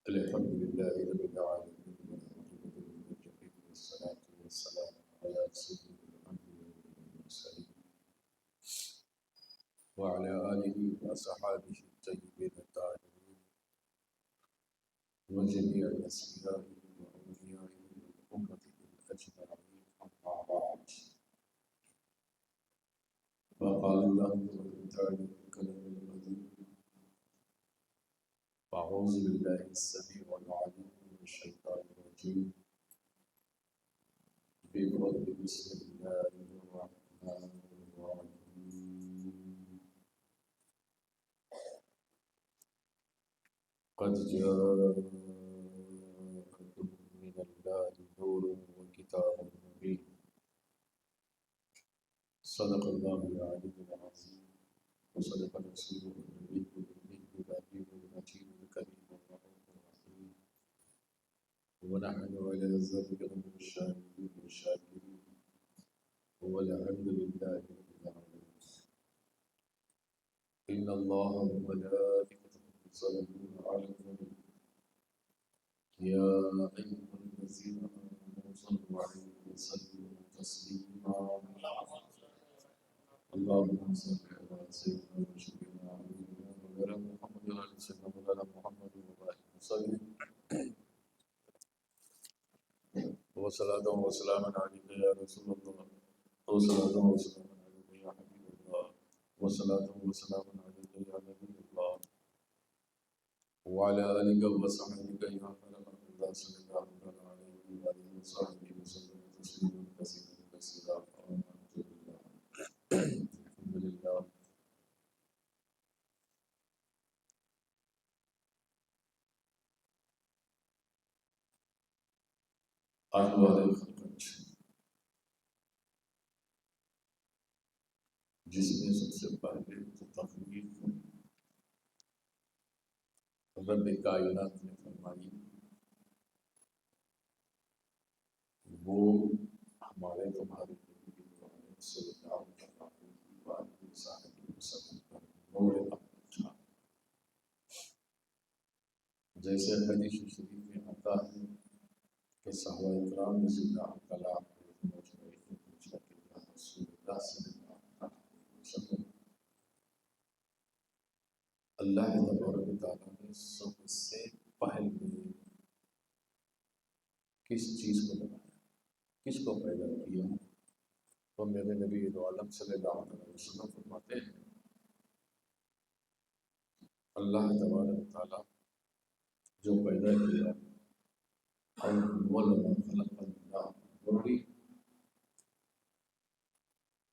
الحمد لله رب العالمين والعاقبة للمتقين والصلاة والسلام على سيد الأنبياء والمرسلين وعلى آله وصحابه الطيبين الطاهرين وجميع أصفيائه وأوليائه وأمته أجمعين أما بعد وقال الله تعالى في كلامه العظيم أعوذ بالله السميع العليم من الشيطان الرجيم بسم الله الرحمن الرحيم قد جاءكم من الله نور وكتاب مبين صدق الله العلي العظيم وصدق رسوله النبي الأمي المجيد الكريم الرؤوف الرحيم ونحن على ذلك من الشاهدين والشاكرين والحمد لله رب العالمين. إن الله وملائكته يصلون على النبي يا أيها الذين آمنوا صلوا عليه وسلموا تسليما. اللهم صل على سيدنا وشفيعنا ونبينا محمد وعلى سيدنا مولانا محمد وبارك وسلم وصلاة وسلاما عليك يا رسول الله وصلاة وسلاما عليك يا حبيب الله وصلاة وسلاما عليك يا نبي الله وعلى آلك وصحبك يا خير خلق الله صلى الله عليه وآله وصحبه وسلم تسليما كثيرا كثيرا. الحمد لله. انوار خلقت جس میں سب سے پہلے تخلیق رب کائنات نے فرمائی وہ ہمارے تمہارے نبی محمد صلی اللہ علیہ وسلم پر نور اپنا تھا. جیسے حدیث شریف میں آتا ہے کہ صحابہ اکرام رضی اللہ تعالیٰ عنہ مجمعین پوچھا کہ یا رسول اللہ صلی اللہ علیہ وسلم اللہ تبارک و تعالیٰ نے سب سے پہلے کس چیز کو بنایا، کس کو پیدا کیا؟ تو میرے نبی عالم صلی اللہ علیہ وسلم فرماتے ہیں اللہ تبارک و تعالیٰ جو پیدا کیا اول ما خلق اللہ نوری،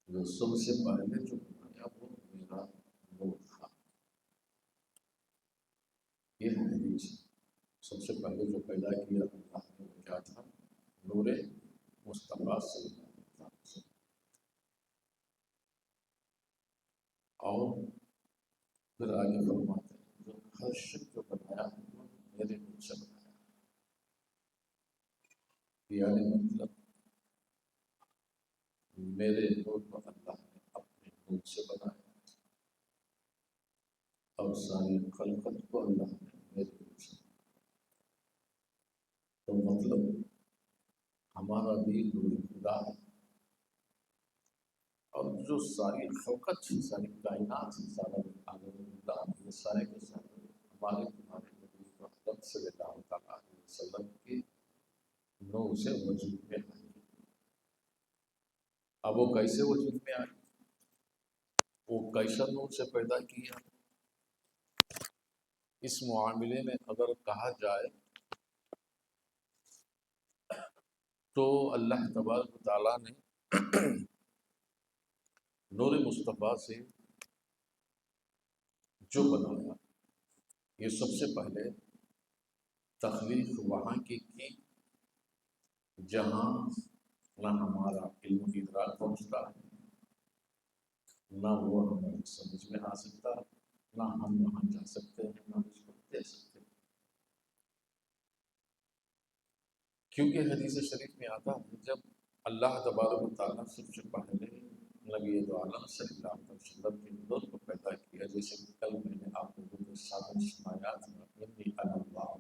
جو سب سے پہلے جو بنایا وہ میرا نور تھا. یہ حدیث سب سے پہلے جو پیدا کیا اللہ نے وہ کیا تھا؟ نور مصطفیٰ صلی اللہ علیہ وسلم. اور پھر آگے فرماتے ہیں جو ہر شخص جو بنایا وہ میرے نور سے بنایا. یعنی مطلب میرے نور کو اللہ نے اپنے نور سے بنایا اور ساری خلقت کو اللہ نے میرے نور سے بنایا. تو مطلب ہمارا بھی نور خدا ہے اور جو ساری خلقت ہے، ساری کائنات ہے، سارا عالم اللہ، یہ سارے کے سارے ہمارے تمہارے نبی محمد صلی اللہ علیہ وسلم کی نور سے وجود میں آئی. اب وہ کیسے وجود میں آئی، وہ کیسا نور سے پیدا کیا؟ اس معاملے میں اگر کہا جائے تو اللہ تبارک و تعالیٰ نے نور مصطفیٰ سے جو بنایا یہ سب سے پہلے تخلیق وہاں کی جہاں نہ ہمارا علم و ادراک پہنچتا ہے، نہ وہ ہماری سمجھ میں آ سکتا ہے، نہ ہم وہاں جا سکتے ہیں، نہ اس کو دے سکتے ہیں. کیونکہ حدیث شریف میں آتا ہے جب اللہ تبارک و تعالیٰ سب سے پہلے نبی عالم صلی اللہ علیہ وسلم کے نور کو پیدا کیا، جیسے کہ کل میں نے آپ لوگوں کے سامنے سنایا تھا انی انا اللہ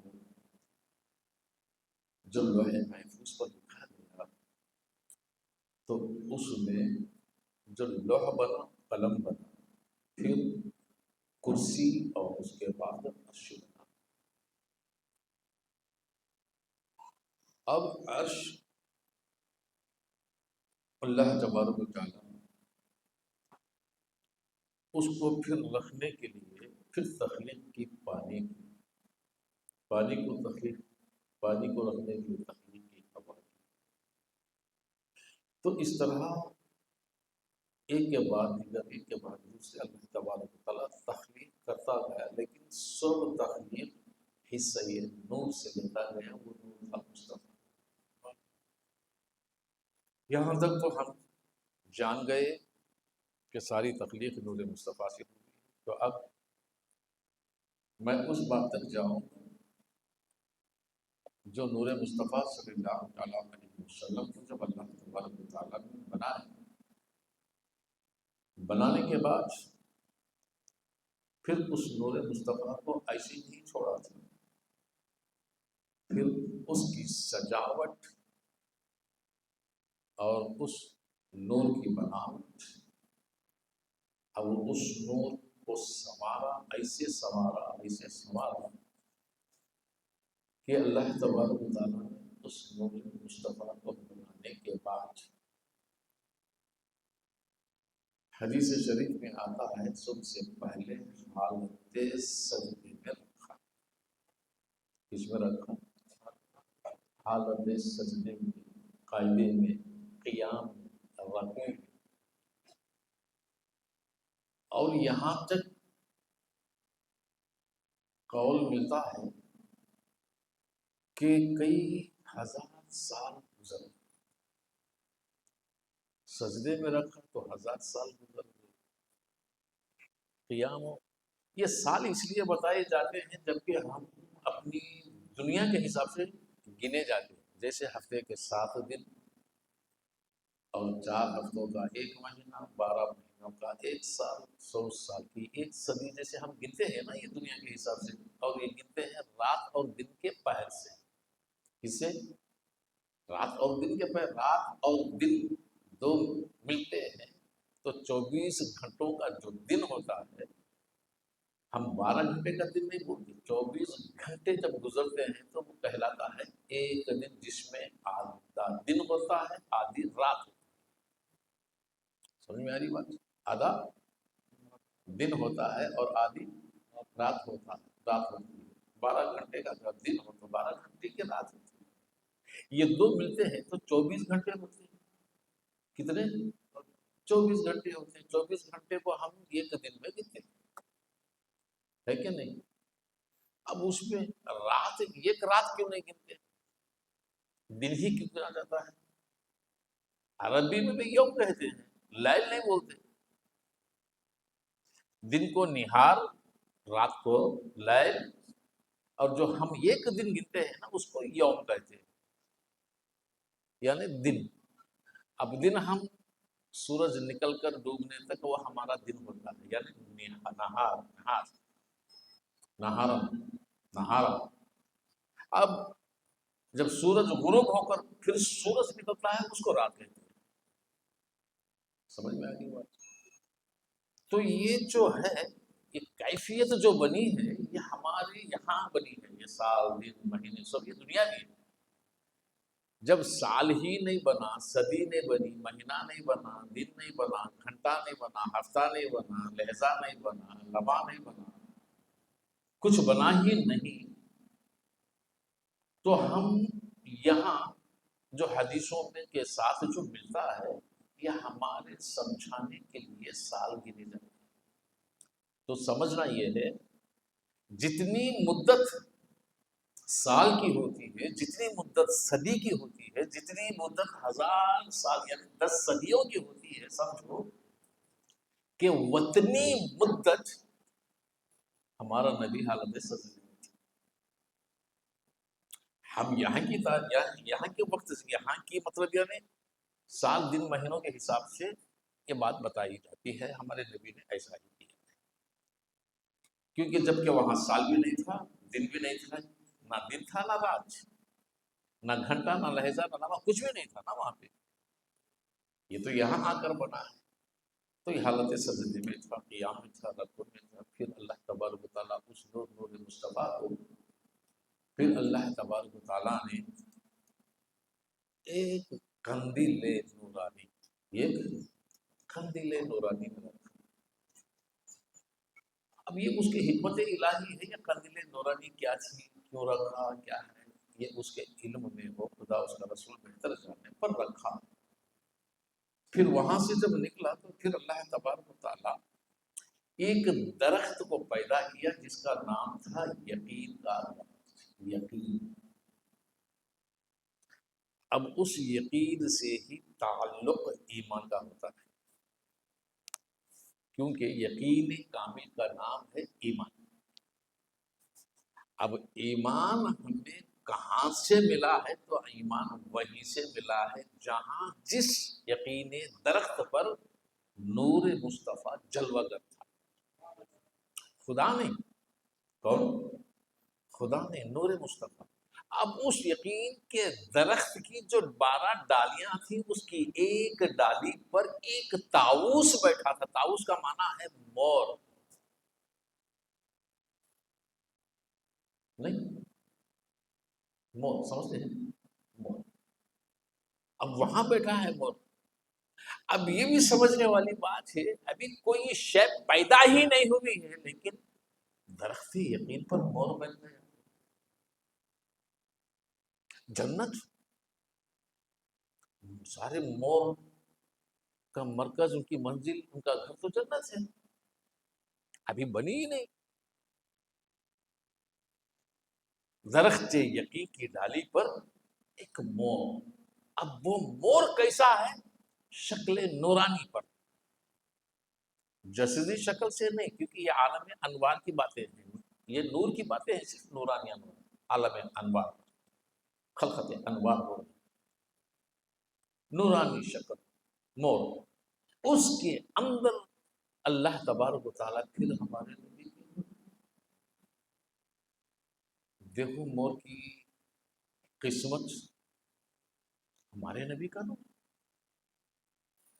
قلم بنا، پھر کرسی اور اس کے بعد عرش بنا۔ اب عرش اللہ تبارک و تعالیٰ اس کو پھر رکھنے کے لیے پھر تخلیق کی پانی کی، پانی کو رکھنے کے لیے تخلیق کی ہوا کی۔ تو اس طرح ایک کے بعد دوسرے اللہ تبارک و تعالیٰ تخلیق کرتا گیا، لیکن سب تخلیق حصہ نور سے لیتا گیا، وہ نور تھا مصطفیٰ۔ یہاں تک تو ہم جان گئے کہ ساری تخلیق نور مصطفیٰ سے ہوئی۔ تو اب میں اس بات تک جاؤں جو نور مصطفیٰ صلی اللہ تعالیٰ علیہ وسلم کو جب اللہ تبارک و تعالیٰ نے بنایا، بنانے کے بعد پھر اس نور مصطفیٰ کو ایسے ہی نہیں چھوڑا تھا، پھر اس کی سجاوٹ اور اس نور کی بناوٹ، اور اس نور کو ایسے سنوارا کہ اللہ تبارک و تعالیٰ نے اس نور مصطفیٰ کو بنانے کے بعد حدیث شریف میں آتا ہے سب سے پہلے حالت سجدے میں رکھا۔ کس میں رکھا؟ حالت سجدے میں، قاعدے میں، قیام میں، رکوع میں۔ اور یہاں تک قول ملتا ہے کہ کئی ہزار سال گزر، سجدے میں رکھا تو 1000 سال گزر گئے، قیام یہ سال اس لیے بتائے جاتے ہیں جبکہ ہم اپنی دنیا کے حساب سے گنے جاتے ہیں، جیسے ہفتے کے 7 دن اور 4 ہفتوں کا 1 مہینہ، 12 مہینوں کا 1 سال، 100 سال کی 1 صدی، جیسے ہم گنتے ہیں نا یہ دنیا کے حساب سے، اور یہ گنتے ہیں رات اور دن کے پہر سے۔ کس سے؟ رات اور دن کے پہر۔ رات اور دن دو ملتے ہیں تو 24 گھنٹوں کا جو دن ہوتا ہے، ہم 12 گھنٹے کا دن نہیں بولتے، 24 گھنٹے جب گزرتے ہیں تو وہ کہلاتا ہے ایک دن، جس میں آدھا دن ہوتا ہے، آدھی رات ہوتی ہے۔ سمجھ میں آ رہی بات؟ آدھا دن ہوتا ہے اور آدھی رات ہوتی ہے۔ 12 گھنٹے کا جب دن ہو تو 12 گھنٹے کی رات ہوتی ہے۔ یہ دو ملتے ہیں تو 24 گھنٹے ہوتے ہیں۔ کتنے؟ 24 گھنٹے ہوتے ہیں۔ 24 گھنٹے کو ہم ایک دن میں گنتے ہیں، ہے کہ نہیں؟ اب اس میں رات، ایک رات کیوں نہیں گنتے؟ دن ہی کیوں گنا جاتا ہے؟ عربی میں بھی یوم کہتے ہیں، لیل نہیں بولتے۔ دن کو نہار، رات کو لیل، اور جو ہم ایک دن گنتے ہیں نا اس کو یوم کہتے ہیں، یعنی دن۔ اب دن ہم سورج نکل کر ڈوبنے تک وہ ہمارا دن ہوتا ہے، یعنی نہارا۔ اب جب سورج غروب ہو کر پھر سورج نکلتا ہے اس کو رات کہتے ہیں۔ سمجھ میں آ گئی بات؟ تو یہ جو ہے، یہ کیفیت جو بنی ہے یہ ہمارے یہاں بنی ہے، یہ سال، دن، مہینے سب یہ دنیا کی ہے۔ جب سال ہی نہیں بنا، صدی نہیں بنی، مہینہ نہیں بنا، دن نہیں بنا، گھنٹہ نہیں بنا، ہفتہ نہیں بنا، لہجہ نہیں بنا، لمحہ نہیں بنا، کچھ بنا ہی نہیں، تو ہم یہاں جو حدیثوں میں کے ساتھ جو ملتا ہے یہ ہمارے سمجھانے کے لیے سال گنے جاتے ہیں۔ تو سمجھنا یہ ہے، جتنی مدت سال کی ہوتی ہے، جتنی مدت صدی کی ہوتی ہے، جتنی مدت 1000 سال یعنی 10 صدیوں کی ہوتی ہے، سمجھو کہ اتنی مدت ہمارا نبی حالت سجدے میں تھا۔ ہم یہاں کے وقت، یہاں کی مطلب یعنی سال، دن، مہینوں کے حساب سے یہ بات بتائی جاتی ہے، ہمارے نبی نے ایسا ہی کیا، کیونکہ جب کہ وہاں سال بھی نہیں تھا، دن بھی نہیں تھا، نہ دن تھا نہ رات، نہ گھنٹہ نہ لہجہ نہ لمحہ، کچھ بھی نہیں تھا نا وہاں پہ۔ یہ تو یہاں آ کر بنا ہے۔ تو یہ حالت سجدے میں تھا، قیام میں تھا، رکوع میں تھا. پھر اللہ تبارک و تعالیٰ اس نور مصطفیٰ کو، پھر اللہ تبارک و تعالیٰ نے ایک قندیل نورانی، ایک قندیل نورانی میں رکھا. اب یہ اس کی حکمت الہی ہے، یہ قندیل نورانی کیا تھی، کیوں رکھا، کیا ہے، یہ اس کے علم میں ہو، خدا اس کا رسول بہتر جانے پر رکھا. پھر وہاں سے جب نکلا تو پھر اللہ تبارک و تعالیٰ ایک درخت کو پیدا کیا جس کا نام تھا یقین کا درخت. یقین. اب اس یقین سے ہی تعلق ایمان کا ہوتا ہے، کیونکہ یقین کامل کا نام ہے ایمان. اب ایمان ہمیں کہاں سے ملا ہے؟ تو ایمان وہیں سے ملا ہے جہاں جس یقین درخت پر نور مصطفیٰ جلوہ گر تھا. خدا نہیں، کون؟ خدا نے، نور مصطفیٰ. اب اس یقین کے درخت کی جو 12 ڈالیاں تھیں، اس کی ایک ڈالی پر ایک طاؤس بیٹھا تھا. طاؤس کا معنی ہے مور. نہیں، مور سمجھتے ہیں؟ مور. اب وہاں بیٹھا ہے مور. اب یہ بھی سمجھنے والی بات ہے، ابھی کوئی شے پیدا ہی نہیں ہوئی ہے لیکن درخت یقین پر مور بن گیا. جنت، سارے مور کا مرکز، ان کی منزل، ان کا گھر تو جنت ہے، ابھی بنی ہی نہیں. درخت یقین کی ڈالی پر ایک مور. اب وہ مور کیسا ہے؟ شکل نورانی پر، جسدی شکل سے نہیں، کیونکہ یہ عالم انوار کی باتیں ہیں، یہ نور کی باتیں ہیں، صرف نورانی انوار، عالم انوار، خلقت انوار ہو، نورانی شکل مور. اس کے اندر اللہ تبارک و تعالیٰ پھر ہمارے نبی کی، دیکھو مور کی قسمت، ہمارے نبی کا نور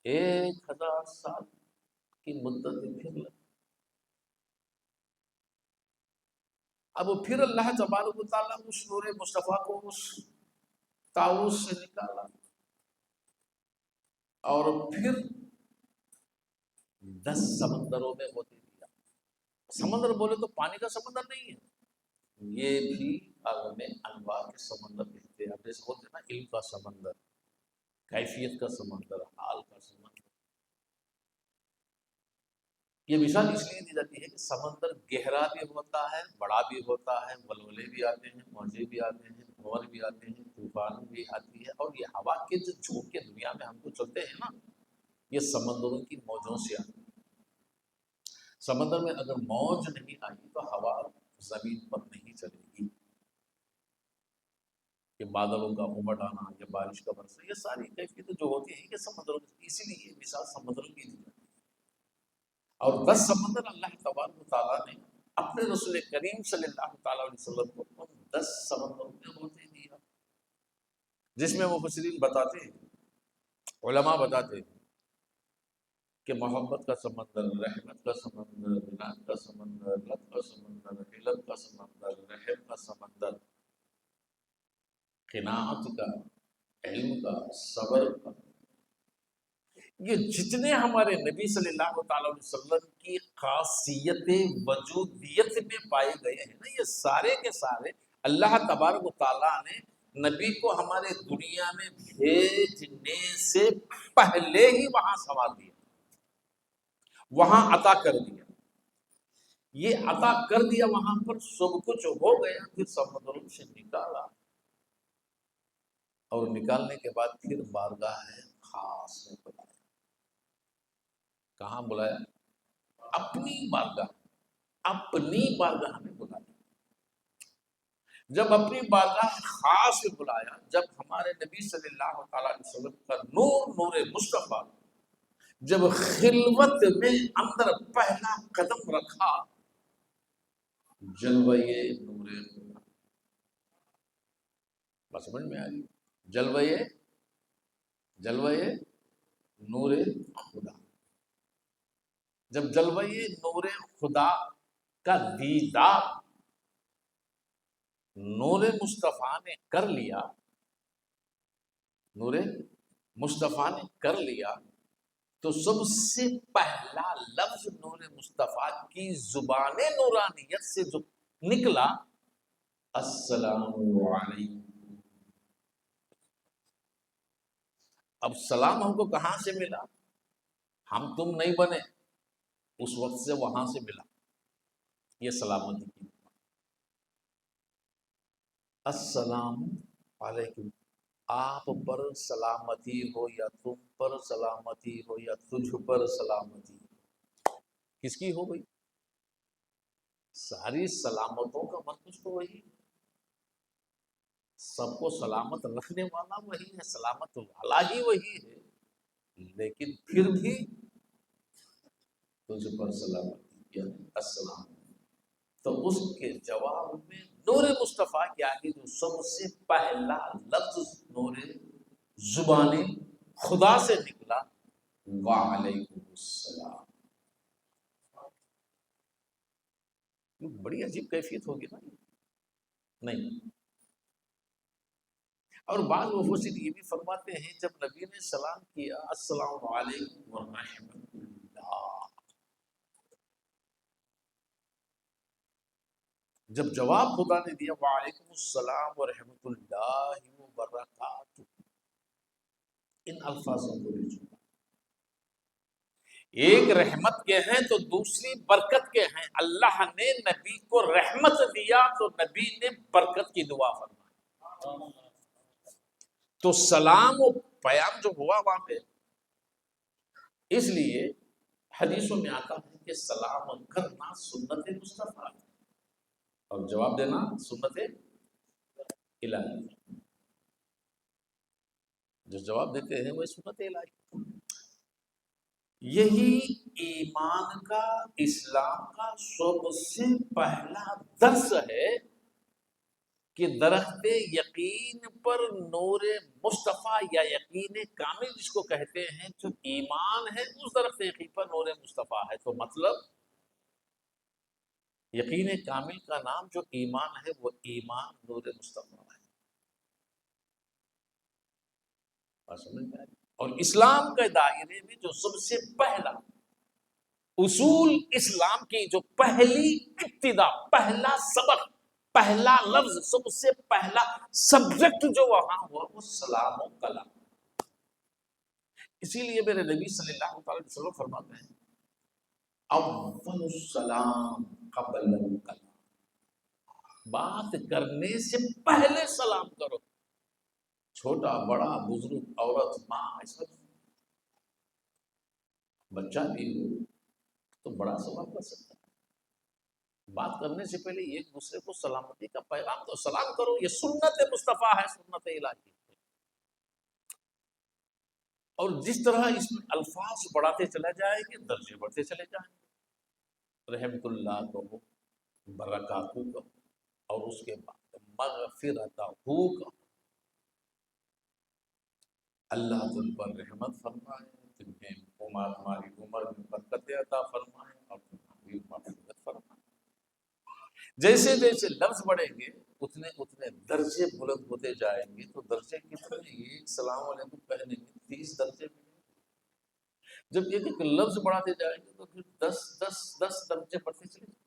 1000 سال کی مدت پھر لگ. اب پھر اللہ تبارک و تعالیٰ اس نور مصطفیٰ کو اس طاؤس سے نکالا اور پھر 10 سمندروں میں ہوتے دیا. سمندر بولے تو پانی کا سمندر نہیں ہے، یہ بھی عالم انوار کے سمندر کہتے ہیں. اب جیسے بولتے ہیں نا علم کا سمندر، کیفیت کا سمندر، حال کا سمندر. یہ مثال اس لیے دی جاتی ہے کہ سمندر گہرا بھی ہوتا ہے، بڑا بھی ہوتا ہے، ولولے بھی آتے ہیں، موجے بھی آتے ہیں، بھور بھی آتے ہیں، طوفان بھی آتی ہے. اور یہ ہوا کے جو جھونک کے دنیا میں ہم کو چلتے ہیں نا، یہ سمندروں کی موجوں سے آتے ہیں. سمندر میں اگر موج نہیں آئی تو ہوا زمین پر نہیں چلے گی. کہ بادلوں کا امٹ آنا یا بارش کا برسنا، یہ ساری کیفیتیں جو ہوتی ہیں کہ سمندروں کی، اسی لیے یہ مثال سمندروں کی دی جاتی ہے. اور 10 سمندر اللہ تبارک و تعالیٰ نے اپنے رسول کریم صلی اللہ تعالیٰ علیہ وسلم کو ان 10 سمندروں میں ہوتے دیا، جس میں مفسرین بتاتے ہیں، علماء بتاتے ہیں کہ محبت کا سمندر، رحمت کا سمندر، عنایت کا سمندر، لطف کا سمندر، علم کا سمندر، رحم کا سمندر، قناعت کا، علم کا، صبر کا. یہ جتنے ہمارے نبی صلی اللہ تعالیٰ علیہ وسلم کی خاصیت وجودیت میں پائے گئے ہیں نا، یہ سارے کے سارے اللہ تبارک و تعالیٰ نے نبی کو ہمارے دنیا میں بھیجنے سے پہلے ہی وہاں سنوار دیا، وہاں عطا کر دیا. یہ عطا کر دیا، وہاں پر سب کچھ ہو گیا. پھر سمندروں سے نکالا اور نکالنے کے بعد پھر بارگاہ خاص میں بلایا. کہاں بلایا؟ اپنی بارگاہ، اپنی بارگاہ میں بلایا. جب اپنی بارگاہ خاص میں بلایا، جب ہمارے نبی صلی اللہ تعالیٰ علیہ وسلم کا نور، نور مصطفیٰ جب خلوت میں اندر پہلا قدم رکھا، جلوہ نور خدا. بس سمجھ میں آ گئی؟ جلوہ نور خدا. جب جلوہ نور خدا کا دیدار نور مصطفیٰ نے کر لیا، نور مصطفیٰ نے کر لیا، تو سب سے پہلا لفظ نور مصطفیٰ کی زبان نورانیت سے جو نکلا، السلام علیکم۔ اب سلام ہم کو کہاں سے ملا؟ ہم تم نہیں بنے، اس وقت سے وہاں سے ملا یہ سلامتی کی۔ السلام علیکم، آپ پر سلامتی ہو یا تم پر سلامتی ہو یا تجھ پر سلامتی ہو، کس کی ہو گئی؟ ساری سلامتوں کا مرکز تو وہی ہے، سب کو سلامت رکھنے والا وہی ہے، سلامت والا ہی وہی ہے، لیکن پھر بھی تجھ پر سلامتی یعنی السلام۔ تو اس کے جواب میں نور مصطفیٰ کے آگے جو سب سے پہلا لفظ نور زبان خدا سے نکلا، وعلیکم السلام، بڑی عجیب کیفیت ہوگی نا؟ نہیں، اور بعض مفسرین یہ بھی فرماتے ہیں جب نبی نے سلام کیا السلام علیکم ورحمۃ اللہ، جب جواب خدا نے دیا وعلیکم السلام ورحمۃ اللہ وبرکاتہ، ان الفاظوں کو بھی ایک رحمت کے ہیں تو دوسری برکت کے ہیں۔ اللہ نے نبی کو رحمت دیا تو نبی نے برکت کی دعا فرمائی، تو سلام و پیام جو ہوا وہاں پہ، اس لیے حدیثوں میں آتا ہے کہ سلام کرنا سنت مصطفیٰ اور جواب دینا سنت الہی، جو جواب دیتے ہیں وہ سنت الہی۔ یہی ایمان کا، اسلام کا سب سے پہلا درس ہے کہ درخت یقین پر نور مصطفیٰ یا یقین کامل جس کو کہتے ہیں، جو ایمان ہے اس درخت یقین پر نور مصطفیٰ ہے۔ تو مطلب یقین کامل کا نام جو ایمان ہے وہ ایمان نور مصطفیٰ ہے، بات سمجھ میں آئی؟ اور اسلام کے دائرے میں جو سب سے پہلا اصول اسلام کی جو پہلی ابتدا، پہلا سبق، پہلا لفظ، سب سے پہلا سبجیکٹ جو وہاں ہوا وہ سلام و کلام۔ اسی لیے میرے نبی صلی اللہ علیہ وسلم فرماتے ہیں اول السلام قبل الکلام، بات کرنے سے پہلے سلام کرو، چھوٹا بڑا بزرگ عورت ماں، ایسا بچہ بھی ہو تو بڑا سلام کر سکتا ہے۔ بات کرنے سے پہلے ایک دوسرے کو سلامتی کا پیغام تو سلام کرو، یہ سنت مصطفیٰ ہے، سنت الہی۔ اور جس طرح اس میں الفاظ بڑھاتے چلے جائیں گے درجے بڑھتے چلے جائیں گے، رحمت اللہ کہو، برکاتہ کہو، اور اس کے بعد مغفرتہ کہو، اللہ تم پر رحمت فرمائے، تمہیں تمہاری عمر میں برکت عطا فرمائے اور تمہاری مغفرت فرمائے۔ جیسے جیسے لفظ بڑھیں گے اتنے اتنے درجے بلند ہوتے جائیں گے، تو درجے کتنے؟ ایک سلام علیکم کہنے میں 30 درجے ملیں گے۔ جب ایک ایک لفظ بڑھاتے جائیں گے تو پھر 10 درجے بڑھتے چلے جائیں گے۔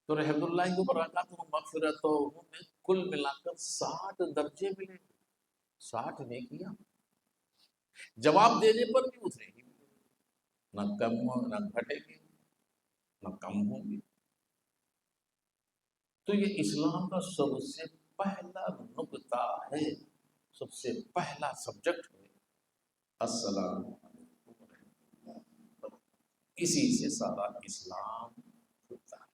تو رحمت اللہ کو برکاتہ و مغفرت میں کل ملا کر 60 درجے ملیں گے، 60 نیکیاں جواب دینے پر بھی اترے گی، نہ کم نہ گھٹے گی نہ کم ہوں گی۔ تو یہ اسلام کا سب سے پہلا نقطہ ہے، سب سے پہلا سبجیکٹ ہے السلام علیکم ورحمۃ اللہ، اسی سے سارا اسلام ہوتا ہے۔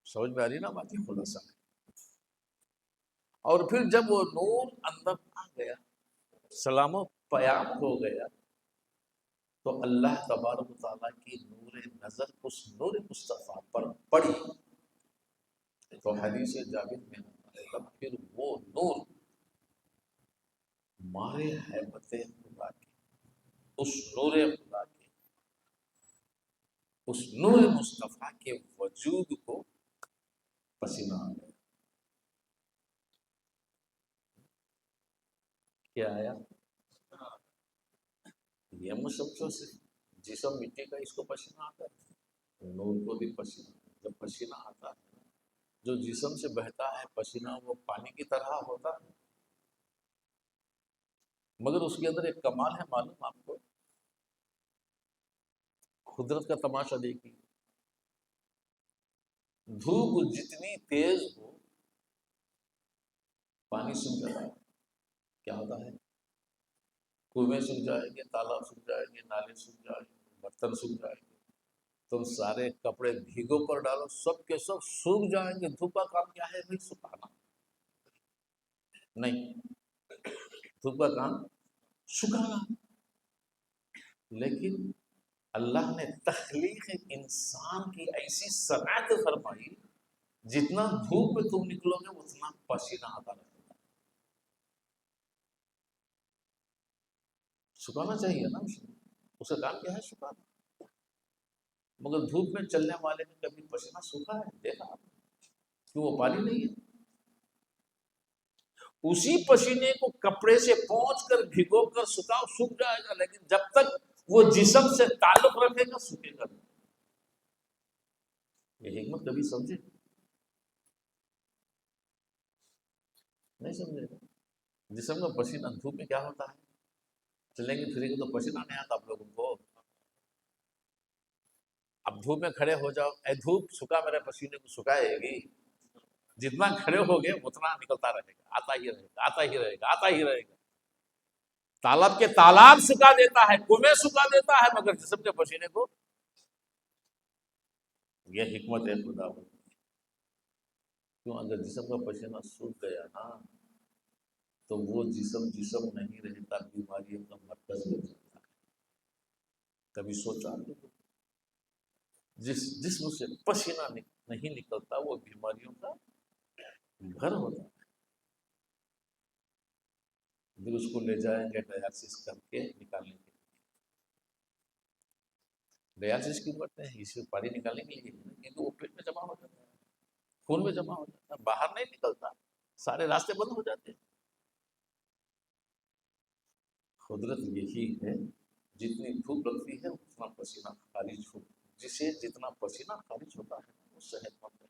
سمجھ میں آ رہی نا بات؟ یہ خلاصہ ہے۔ اور پھر جب وہ نور اندر آ گیا، سلام و پیام ہو گیا، تو اللہ تبارک و تعالیٰ کی نور نظر اس نور مصطفیٰ پر پڑی، تو حدیث جابر میں آتا ہے پھر وہ نور مارے حیبت خدا کے، اس نور خدا کے، اس نور مصطفیٰ کے وجود کو پسینہ آ گیا۔ کیا آیا؟ یہ مجھ سمجھو صرف جسم مٹی کا اس کو پسینہ آتا ہے، نور کو بھی پسینہ، جب پسینہ آتا ہے جو جسم سے بہتا ہے پسینہ وہ پانی کی طرح ہوتا ہے، مگر اس کے اندر ایک کمال ہے، معلوم آپ کو؟ قدرت کا تماشا دیکھیے، دھوپ جتنی تیز ہو پانی سوکھ جاتا ہے، کیا ہوتا ہے؟ کنویں سوکھ جائیں گے، تالاب سوکھ جائیں گے، نالے سوکھ جائیں گے، برتن سوکھ جائیں گے، تم سارے کپڑے بھیگو کر ڈالو سب کے سب سوکھ جائیں گے۔ دھوپ کا کام کیا ہے بھائی؟ سکھانا نہیں، دھوپ کا کام سکھانا۔ لیکن اللہ نے تخلیق انسان کی ایسی صنعت فرمائی، جتنا دھوپ میں تم نکلو گے اتنا پسینہ آتا رہے گا۔ سکھانا چاہیے نا، اس کا کام کیا ہے؟ سکھانا۔ مگر دھوپ میں چلنے والے نے کبھی پسینہ سوکھا ہے؟ دیکھا آپ نے؟ کیوں؟ وہ پانی نہیں ہے۔ اسی پسینے کو کپڑے سے پہنچ کر بھگو کر سکھاؤ، سوکھ جائے گا، لیکن جب تک وہ جسم سے تعلق رکھے گا سوکھے گا۔ یہ حکمت کبھی سمجھے؟ نہیں سمجھے گا۔ جسم کا پسینہ دھوپ میں کیا ہوتا ہے؟ چلیں گے پھریں گے تو پسینہ نہیں آتا آپ لوگوں کو؟ اب دھوپ میں کھڑے ہو جاؤ، اے دھوپ سکھا میرے پسینے کو، سکھائے گی؟ جتنا کھڑے ہو گے اتنا نکلتا رہے گا، آتا ہی رہے گا، آتا ہی رہے گا، آتا ہی رہے گا۔ تالاب کے تالاب سکھا دیتا ہے، کنویں سکھا دیتا ہے، مگر جسم کے پسینے کو؟ یہ حکمت ہے خدا کی۔ کیوں؟ اگر جسم کا پسینہ سوکھ گیا نا تو وہ جسم جسم نہیں رہتا، بیماریوں کا مرکز بن جاتا ہے۔ کبھی سوچا جس جسم سے پسینہ نہیں نکلتا وہ بیماریوں کا گھر ہوتا ہے۔ پھر اس کو لے جائیں گے ڈائلسس کر کے نکالیں گے۔ ڈائلسس کیوں کرتے ہیں؟ اس سے پانی نکالنے کے لیے، کیونکہ وہ پیٹ میں جمع ہو جاتا ہے، خون میں جمع ہو جاتا ہے، باہر نہیں نکلتا، سارے راستے بند ہو جاتے ہیں۔ قدرت یہی ہے، جتنی دھوپ لگتی ہے اتنا پسینہ خارج ہو، جسے جتنا پسینہ خارج ہوتا ہے وہ صحت مند ہے۔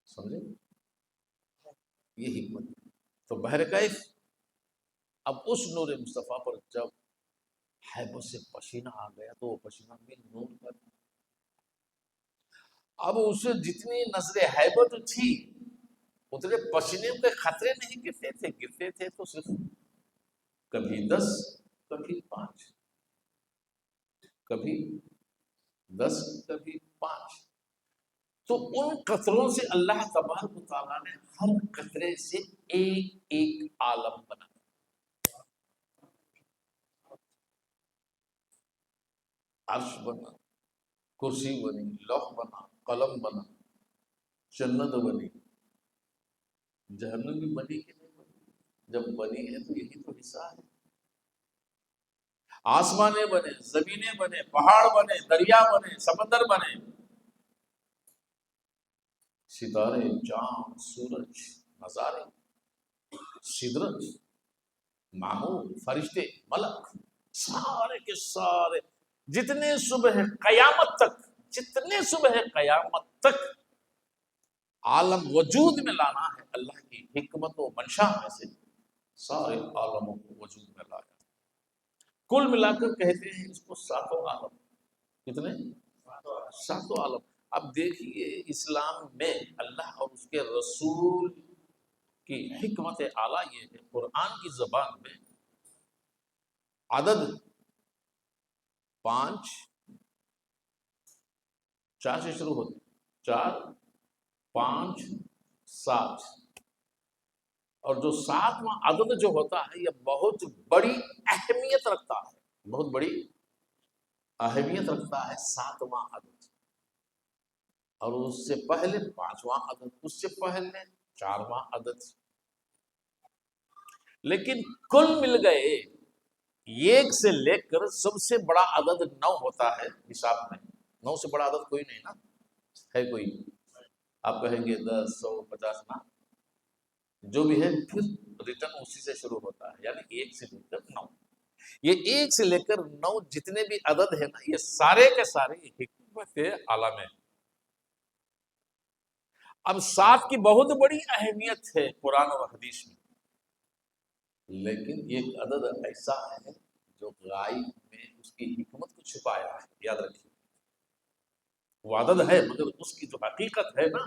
سمجھے؟ یہ حکمت ہے۔ تو بہرکیف اب اس نور مصطفیٰ پر جب ہیبت سے پسینہ آ گیا تو وہ پسینہ بھی نور کا تھا۔ اب اسے جتنی نظر ہیبت تھی اتنے پسینے کے خطرے نہیں گرتے تھے، گرتے تھے تو صرف کبھی 10 کبھی 5، کبھی 10 کبھی 5۔ تو ان قطروں سے اللہ تبارک و تعالیٰ نے ہر قطرے سے ایک ایک عالم بنا، عرش بنا، کرسی بنی، لوح بنا، قلم بنا، جنت بنی، جہنم بھی بنی کہ نہیں بنی؟ جب بنی ہے تو یہی تو حصہ ہے۔ آسمانے بنے، زمینیں بنے، پہاڑ بنے، دریا بنے، سمندر بنے، ستارے، چاند، سورج، نظارے، سدرت، معمور، فرشتے، ملک، سارے کے سارے جتنے صبح قیامت تک، جتنے صبح قیامت تک عالم وجود میں لانا ہے، اللہ کی حکمت و منشا میں سے سارے عالموں کو وجود میں لایا۔ کل ملا کر کہتے ہیں اس کو 7 عالم۔ کتنے؟ 7 عالم۔ اب دیکھیے اسلام میں اللہ اور اس کے رسول کی حکمت اعلیٰ یہ ہے، قرآن کی زبان میں عدد 5 4 سے شروع ہوتے، 4 5 7، اور جو 7واں عدد جو ہوتا ہے یہ بہت بڑی اہمیت رکھتا ہے، بہت بڑی اہمیت رکھتا ہے 7واں عدد، اور اس سے پہلے 5واں عدد، اس سے پہلے 4واں عدد۔ لیکن کل مل گئے ایک سے لے کر سب سے بڑا عدد 9 ہوتا ہے حساب میں. 9 سے بڑا عدد کوئی نہیں نا ہے. کوئی آپ کہیں گے 10 100 50 نا، جو بھی ہے پھر ریٹرن اسی سے شروع ہوتا ہے، یعنی 1 سے لے کر 9. یہ 1 سے لے کر 9 جتنے بھی عدد ہے نا، یہ سارے کے سارے حکمت عالم ہے. اب 7 کی بہت بڑی اہمیت ہے قرآن اور حدیث میں، لیکن ایک عدد ایسا ہے جو غائب میں اس کی حکمت کو چھپایا ہے. یاد رکھیے، وہ عدد ہے مگر اس کی جو حقیقت ہے نا،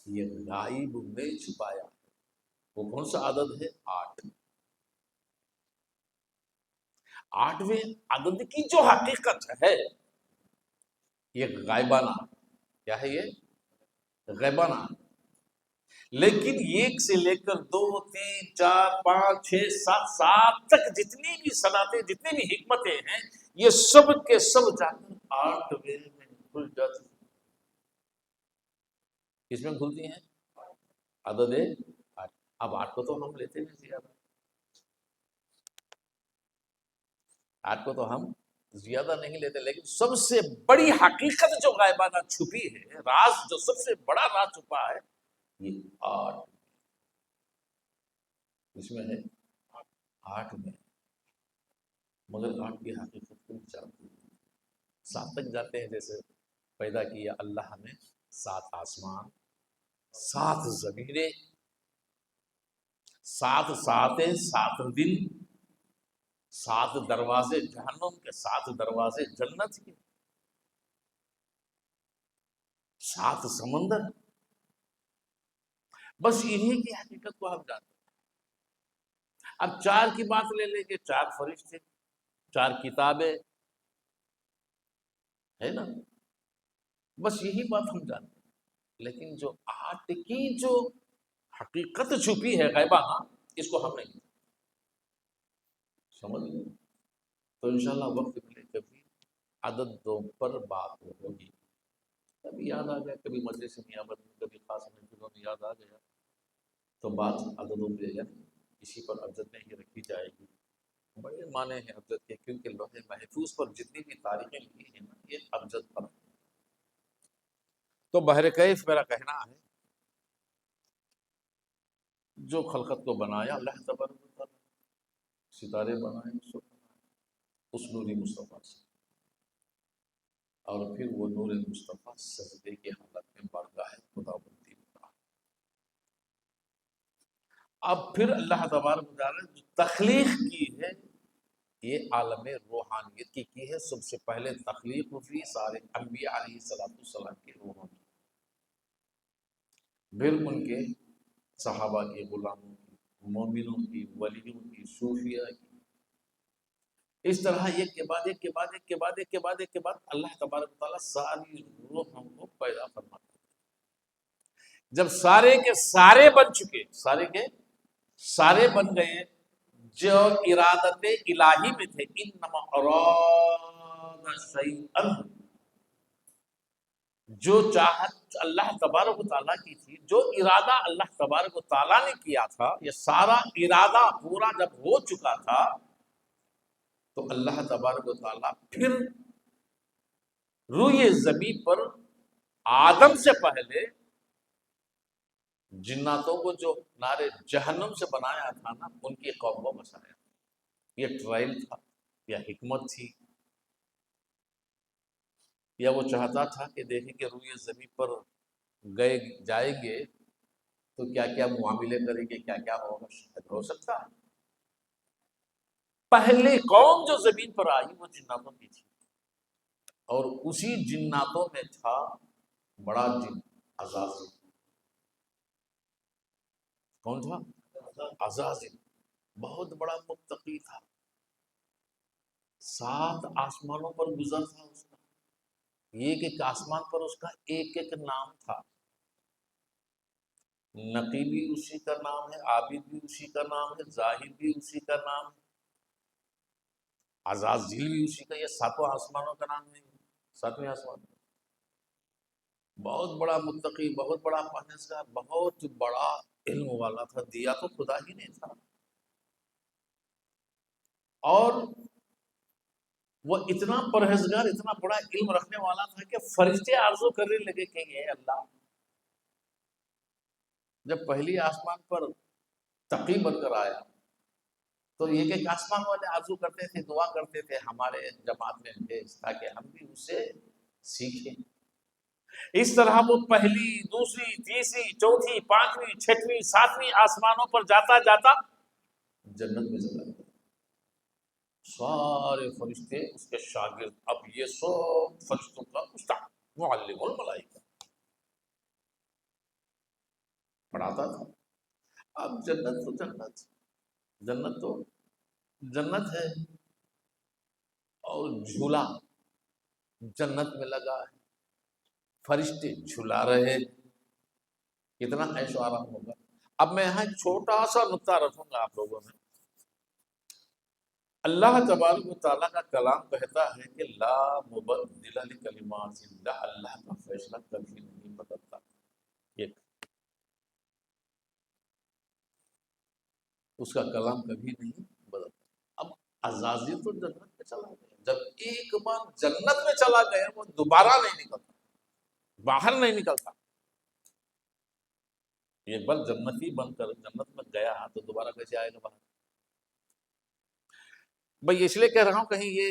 یہ غائب میں چھپایا ہے. وہ کون سا عدد ہے؟ 8. 8ویں عدد کی جو حقیقت ہے یہ غائبانہ. کیا ہے یہ؟ غائبانہ. لیکن 1 سے لے کر 2 3 4 5 6 7 7 تک جتنی بھی صنعتیں، جتنی بھی حکمتیں ہیں، یہ سب کے سب جا کر 8ویں میں کھل جاتی ہیں. کس میں کھلتی ہیں؟ عدد 8. اب 8 کو تو ہم لیتے نہیں زیادہ، 8 کو تو ہم زیادہ نہیں لیتے، لیکن سب سے بڑی حقیقت جو غائبانہ چھپی ہے، راز جو سب سے بڑا راز چھپا ہے، یہ 8 اس میں ہے. 8 میں، مگر 8 کی حقیقت کو نہیں جانتے. 7 تک جاتے ہیں، جیسے پیدا کیا اللہ نے 7 آسمان، 7 زمینیں، 7 ساتیں، 7 دن، 7 دروازے جہنم کے، 7 دروازے جنت کے، 7 سمندر. بس انہی کی حقیقت کو ہم جانتے ہیں. اب 4 کی بات لے لیں گے، 4 فرشتے، 4 کتابیں ہے نا، بس یہی بات ہم جانتے ہیں. لیکن جو 8 کی جو حقیقت چھپی ہے غیبانہ، اس کو ہم نہیں سمجھ لیں. تو انشاءاللہ وقت ملے کبھی عدد 2 پر بات ہوگی. کبھی یاد آ گیا، کبھی مجلس نیابت میں، کبھی خاص محفلوں میں یاد آ گیا تو بات عددوں پہ یعنی اسی پر ابجد میں ہی رکھی جائے گی. بڑے معنی ہیں ابجد کے، کیونکہ لوح محفوظ پر جتنی بھی تاریخیں لکھی ہیں نا، یہ ابجد پر. تو بہر کیف میرا کہنا ہے، جو خلقت کو بنایا اللہ تبارک و تعالیٰ، ستارے بنائے اس نوری مصطفیٰ سے، اور پھر وہ نور مصطفیٰ سجدے کی حالت میں بارگاہ خداوندی میں. اب پھر اللہ تبارک و تعالیٰ نے جو تخلیق کی ہے، یہ عالم روحانیت کی ہے. سب سے پہلے تخلیق ہوئی سارے انبیاء علیہ السلام کی روحوں کی، پھر ان کے صحابہ کی، غلاموں کی، مومنوں کی، ولیوں کی، صوفیاء کی. اس طرح ایک کے بعد ایک کے بعد ایک کے بعد ایک کے بعد ایک کے بعد اللہ تبارک و تعالیٰ ساری روحوں کو پیدا فرماتا ہے. جب سارے کے سارے بن چکے، سارے کے سارے بن گئے، جو ارادت الہی میں تھے، انما اراد شیئا، جو چاہت اللہ تبارک و تعالیٰ کی تھی، جو ارادہ اللہ تبارک و تعالیٰ نے کیا تھا، یہ سارا ارادہ پورا جب ہو چکا تھا تو اللہ تبارک و تعالیٰ پھر روئے زمین پر آدم سے پہلے جناتوں کو جو نارے جہنم سے بنایا تھا نا، ان کی قوم کو بسایا. یہ ٹرائل تھا یا حکمت تھی، یا وہ چاہتا تھا کہ دیکھیں کہ روئے زمین پر گئے جائیں گے تو کیا کیا معاملے کریں گے، کیا کیا ہوگا. شاید ہو سکتا ہے پہلے قوم جو زمین پر آئی وہ جناتوں کی تھی، اور اسی جناتوں میں تھا بڑا جن عزازل. کون تھا؟ عزازل. بہت بڑا متقی تھا، 7 آسمانوں پر گزر تھا اس کا، ایک ایک آسمان پر اس کا ایک ایک نام تھا. نقی بھی اسی کا نام ہے، عابد بھی اسی کا نام ہے، زاہد بھی اسی کا نام ہے، عزازیل بھی اسی کا. یہ 7 آسمانوں کا نام نہیں، 7ویں آسمان. بہت بڑا متقی، بہت بڑا پرہیزگار، بہت بڑا علم والا تھا. دیا تو خدا ہی نے تھا، اور وہ اتنا پرہیزگار، اتنا بڑا علم رکھنے والا تھا کہ فرشتے آرزو کرنے لگے کہ اے اللہ، جب پہلی آسمان پر تقی بن کر آیا تو یہ کہ آسمان والے آرزو کرتے تھے، دعا کرتے تھے ہمارے جماعت میں بھیج تاکہ ہم بھی اس سے سیکھیں۔ اس طرح وہ پہلی، دوسری، تیسری، چوتھی، پانچویں، چھٹویں، ساتویں آسمانوں پر جاتا جاتا جنت میں چلا گیا۔ سارے فرشتے اس کے شاگرد، اب یہ سب فرشتوں کا استاد، معلم الملائکہ پڑھاتا تھا۔ اب جنت تو جنت، جنت تو جنت ہے، اور جھولا جنت میں لگا ہے، فرشتے جھلا رہے ہیں، کتنا عیش و آرام ہوگا۔ اب میں یہاں ایک چھوٹا سا نقطہ رکھوں گا آپ لوگوں میں۔ اللہ تبارک و تعالیٰ کا کلام کہتا ہے کہ لا مبدل لکلمات اللہ، اللہ کا فیصلہ کبھی نہیں بدلتا۔ ایک اس کا کلام کبھی نہیں بدلتا۔ اب عزازیل تو جنت میں چلا گیا، جب ایک بار جنت میں چلا گیا وہ دوبارہ نہیں نکلتا، باہر نہیں نکلتا۔ ایک بار جنتی بن کر جنت میں گیا تو دوبارہ کیسے آئے گا باہر؟ بھائی اس لیے کہہ رہا ہوں کہیں یہ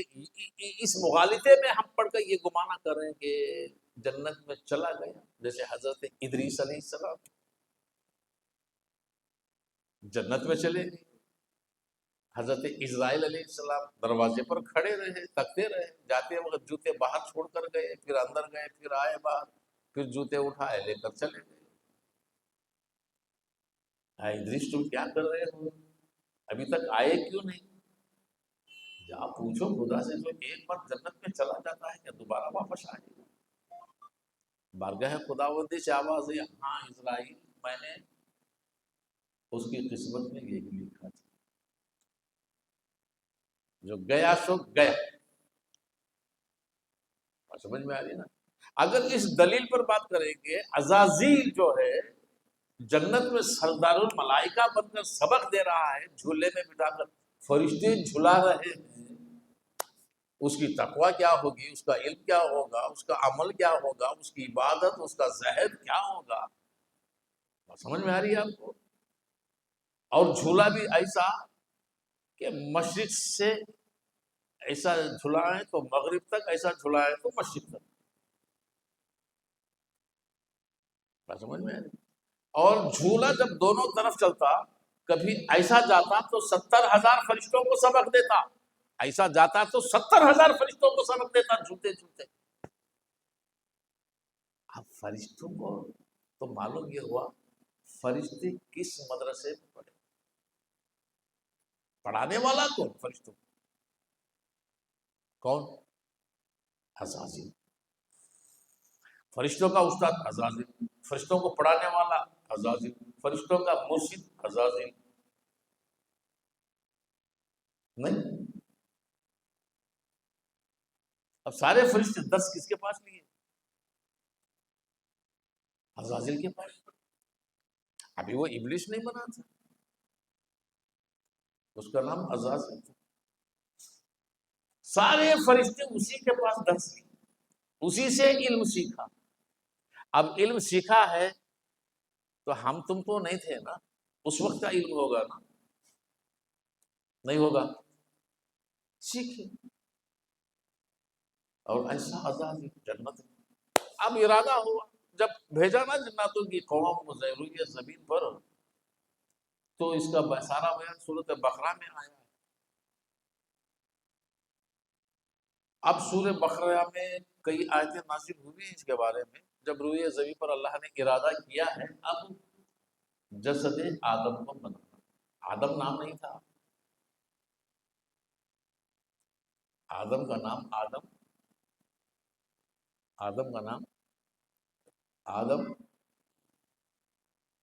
اس مغالطے میں ہم پڑھ کر یہ گمانہ کر رہے ہیں کہ جنت میں چلا گیا، جیسے حضرت ادریس علیہ السلام جنت میں چلے گئے، حضرت اسرائیل علیہ السلام دروازے پر کھڑے رہے، تکتے رہے، جاتے وقت جوتے باہر چھوڑ کر گئے، پھر اندر گئے، پھر آئے باہر، پھر جوتے اٹھائے لے کر چلے گئے۔ ادریس تم کیا کر رہے ہو، ابھی تک آئے کیوں نہیں؟ جا پوچھو خدا سے، جو ایک بار جنت میں چلا جاتا ہے کیا دوبارہ واپس آئے گا؟ بارگاہ خداوندی سے آواز ہے، ہاں اسرائیل، میں نے اس کی قسمت میں یہی لکھا تھا، جو گیا سو گیا۔ سمجھ میں آ رہی نا؟ اگر اس دلیل پر بات کریں گے، عزازیل جو ہے جنت میں سردار الملائکہ بن کر سبق دے رہا ہے، جھولے میں بٹھا کر فرشتے جھلا رہے ہیں، اس کی تقوی کیا ہوگی، اس کا علم کیا ہوگا، اس کا عمل کیا ہوگا، اس کی عبادت، اس کا زہد کیا ہوگا؟ سمجھ میں آ رہی ہے آپ کو؟ اور جھولا بھی ایسا کہ مشرق سے ایسا جھلائیں تو مغرب تک، ایسا جھلائیں تو مشرق تک۔ سمجھ میں آ رہی؟ اور جھولا جب دونوں طرف چلتا، کبھی ایسا جاتا تو 70,000 فرشتوں کو سبق دیتا، ایسا جاتا تو 70,000 فرشتوں کو سبق دیتا، جھوتے جھوتے۔ اب فرشتوں کو تو معلوم یہ ہوا فرشتے کس مدرسے میں پڑھے، پڑھانے والا کون؟ فرشتوں کون؟ عزازیل۔ فرشتوں کا استاد عزازیل، فرشتوں کو پڑھانے والا عزازیل، فرشتوں کا مرشد عزازیل نہیں۔ اب سارے فرشتے 10 کس کے پاس لیے؟ عزازیل کے پاس۔ ابھی وہ ابلیس نہیں بنا تھا، اس کا نام عزازیل تھا۔ سارے فرشتے اسی کے پاس درس لیے، اسی سے علم سیکھا۔ اب علم سیکھا ہے تو ہم تم تو نہیں تھے نا، اس وقت کا علم ہوگا نا، نہیں ہوگا؟ سیکھے، اور ایسا عزازیل جنت میں۔ اب ارادہ ہوا، جب بھیجا نا جناتوں کی قوم زیروی زمین پر، تو اس کا سارا بیان سورۃ بقرہ میں آیا۔ اب سورہ بقرہ میں کئی آیتیں نازل ہوئی ہیں اس کے بارے میں، جب روئے زمین پر اللہ نے ارادہ کیا ہے اب جسد آدم کو بنانا۔ آدم نام نہیں تھا، آدم کا نام آدم، آدم کا نام آدم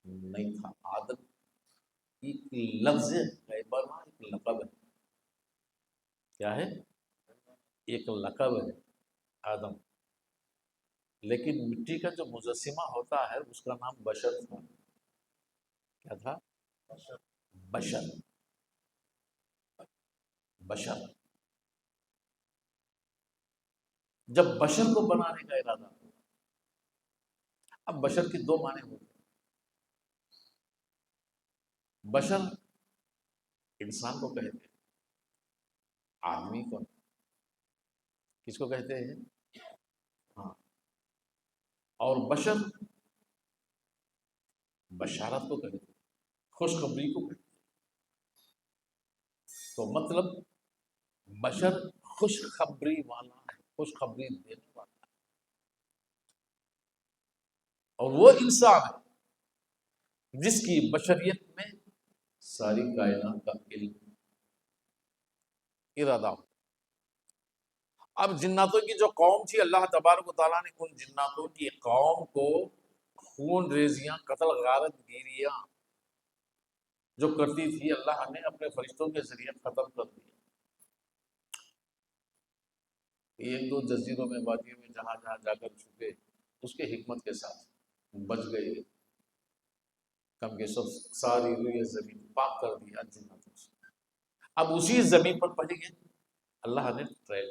نہیں تھا۔ آدم ایک لفظ ہے، ایک لقب ہے۔ کیا ہے؟ ایک لقب ہے آدم، لیکن مٹی کا جو مجسمہ ہوتا ہے اس کا نام بشر تھا۔ کیا تھا؟ بشر۔ بشر، جب بشر کو بنانے کا ارادہ ہو، اب بشر کے دو معنی ہوتے ہیں. بشر انسان کو کہتے ہیں، آدمی کو کس کو کہتے ہیں؟ ہاں. اور بشر بشارت کو کہتے ہیں، خوشخبری کو کہتے ہیں. تو مطلب بشر خوشخبری والا ہے، خوشخبری دینے والا ہے. اور وہ انسان ہے جس کی بشریت میں ساری کائنات کا علم، ارادہ ہو. اب جناتوں کی جو قوم تھی، اللہ تبارک و تعالیٰ نے ان جناتوں کی قوم کو خون ریزیاں، قتل غارت گیریاں جو کرتی تھی، اللہ نے اپنے فرشتوں کے ذریعے ختم کر دیا. ایک دو جزیروں میں، وادیوں میں جہاں جہاں جا کر چھپے، اس کے حکمت کے ساتھ بچ گئے. کم کے سب ساری روئے زمین پاک کر دیا جناتوں سے. اب اسی زمین پر پڑے گئے اللہ نے ٹرائل،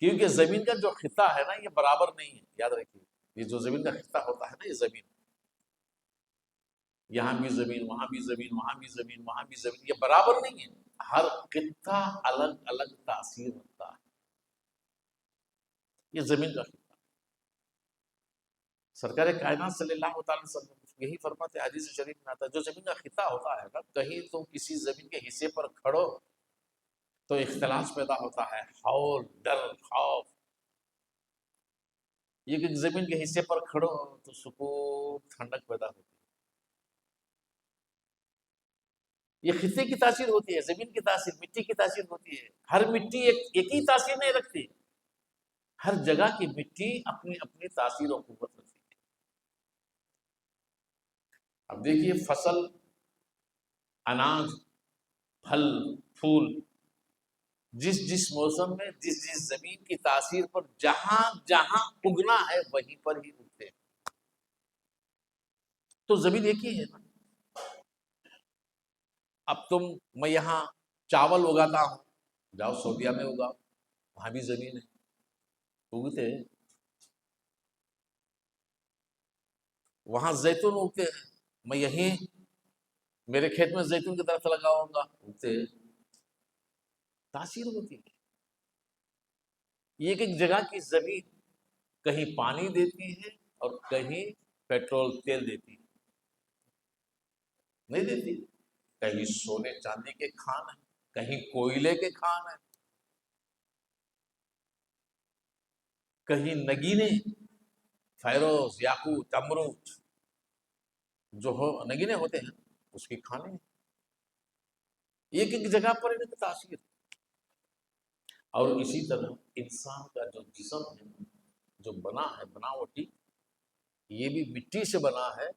کیونکہ زمین کا جو خطہ ہے نا، یہ برابر نہیں ہے. یاد رکھیے، یہ جو زمین کا خطہ ہوتا ہے نا، یہ زمین، یہاں بھی زمین، وہاں بھی زمین، وہاں بھی زمین، وہاں بھی زمین، یہ برابر نہیں ہے. ہر خطہ الگ الگ تاثیر رکھتا ہے. یہ زمین کا خطہ، سرکار کائنات صلی اللہ تعالی وسلم یہی فرماتے، حدیث شریف میں آتا ہے، جو زمین کا خطہ ہوتا ہے نا، کہیں تم کسی زمین کے حصے پر کھڑو تو اختلاف پیدا ہوتا ہے، ہول، ڈر، خوف. یہ کہ زمین کے حصے پر کھڑو تو سکون، ٹھنڈک پیدا ہوتی ہے. یہ خطے کی تاثیر ہوتی ہے، زمین کی تاثیر، مٹی کی تاثیر ہوتی ہے. ہر مٹی ایک ہی تاثیر نہیں رکھتی، ہر جگہ کی مٹی اپنی اپنی تاثیر و قوت رکھتی ہے. اب دیکھیے، فصل، اناج، پھل، پھول، جس موسم میں جس زمین کی تاثیر پر جہاں جہاں اگنا ہے وہیں پر ہی اگتے ہیں. تو زمین ایک ہی ہے نا. اب میں یہاں چاول اگاتا ہوں، جاؤ سعودیہ میں اگاؤ، وہاں بھی زمین ہے، اگتے ہیں. وہاں زیتون اگتے ہیں، میں یہیں میرے کھیت میں زیتون کی درخت لگاؤں گا، اگتے ہیں. تاثیر ہوتی ہے. ایک جگہ کی زمین کہیں پانی دیتی ہے اور کہیں پیٹرول تیل دیتی ہے، نہیں دیتی. کہیں سونے چاندی کے کھان ہیں، کہیں کوئلے کے کھان ہیں، کہیں نگینے، فیروز، یاقوت، امروت، جو نگینے ہوتے ہیں اس کی کھانے ہیں. ایک جگہ پر ان کی تاثیر. اور اسی طرح انسان کا جو جسم ہے، جو بنا ہے، بناوٹی، یہ بھی مٹی سے بنا ہے،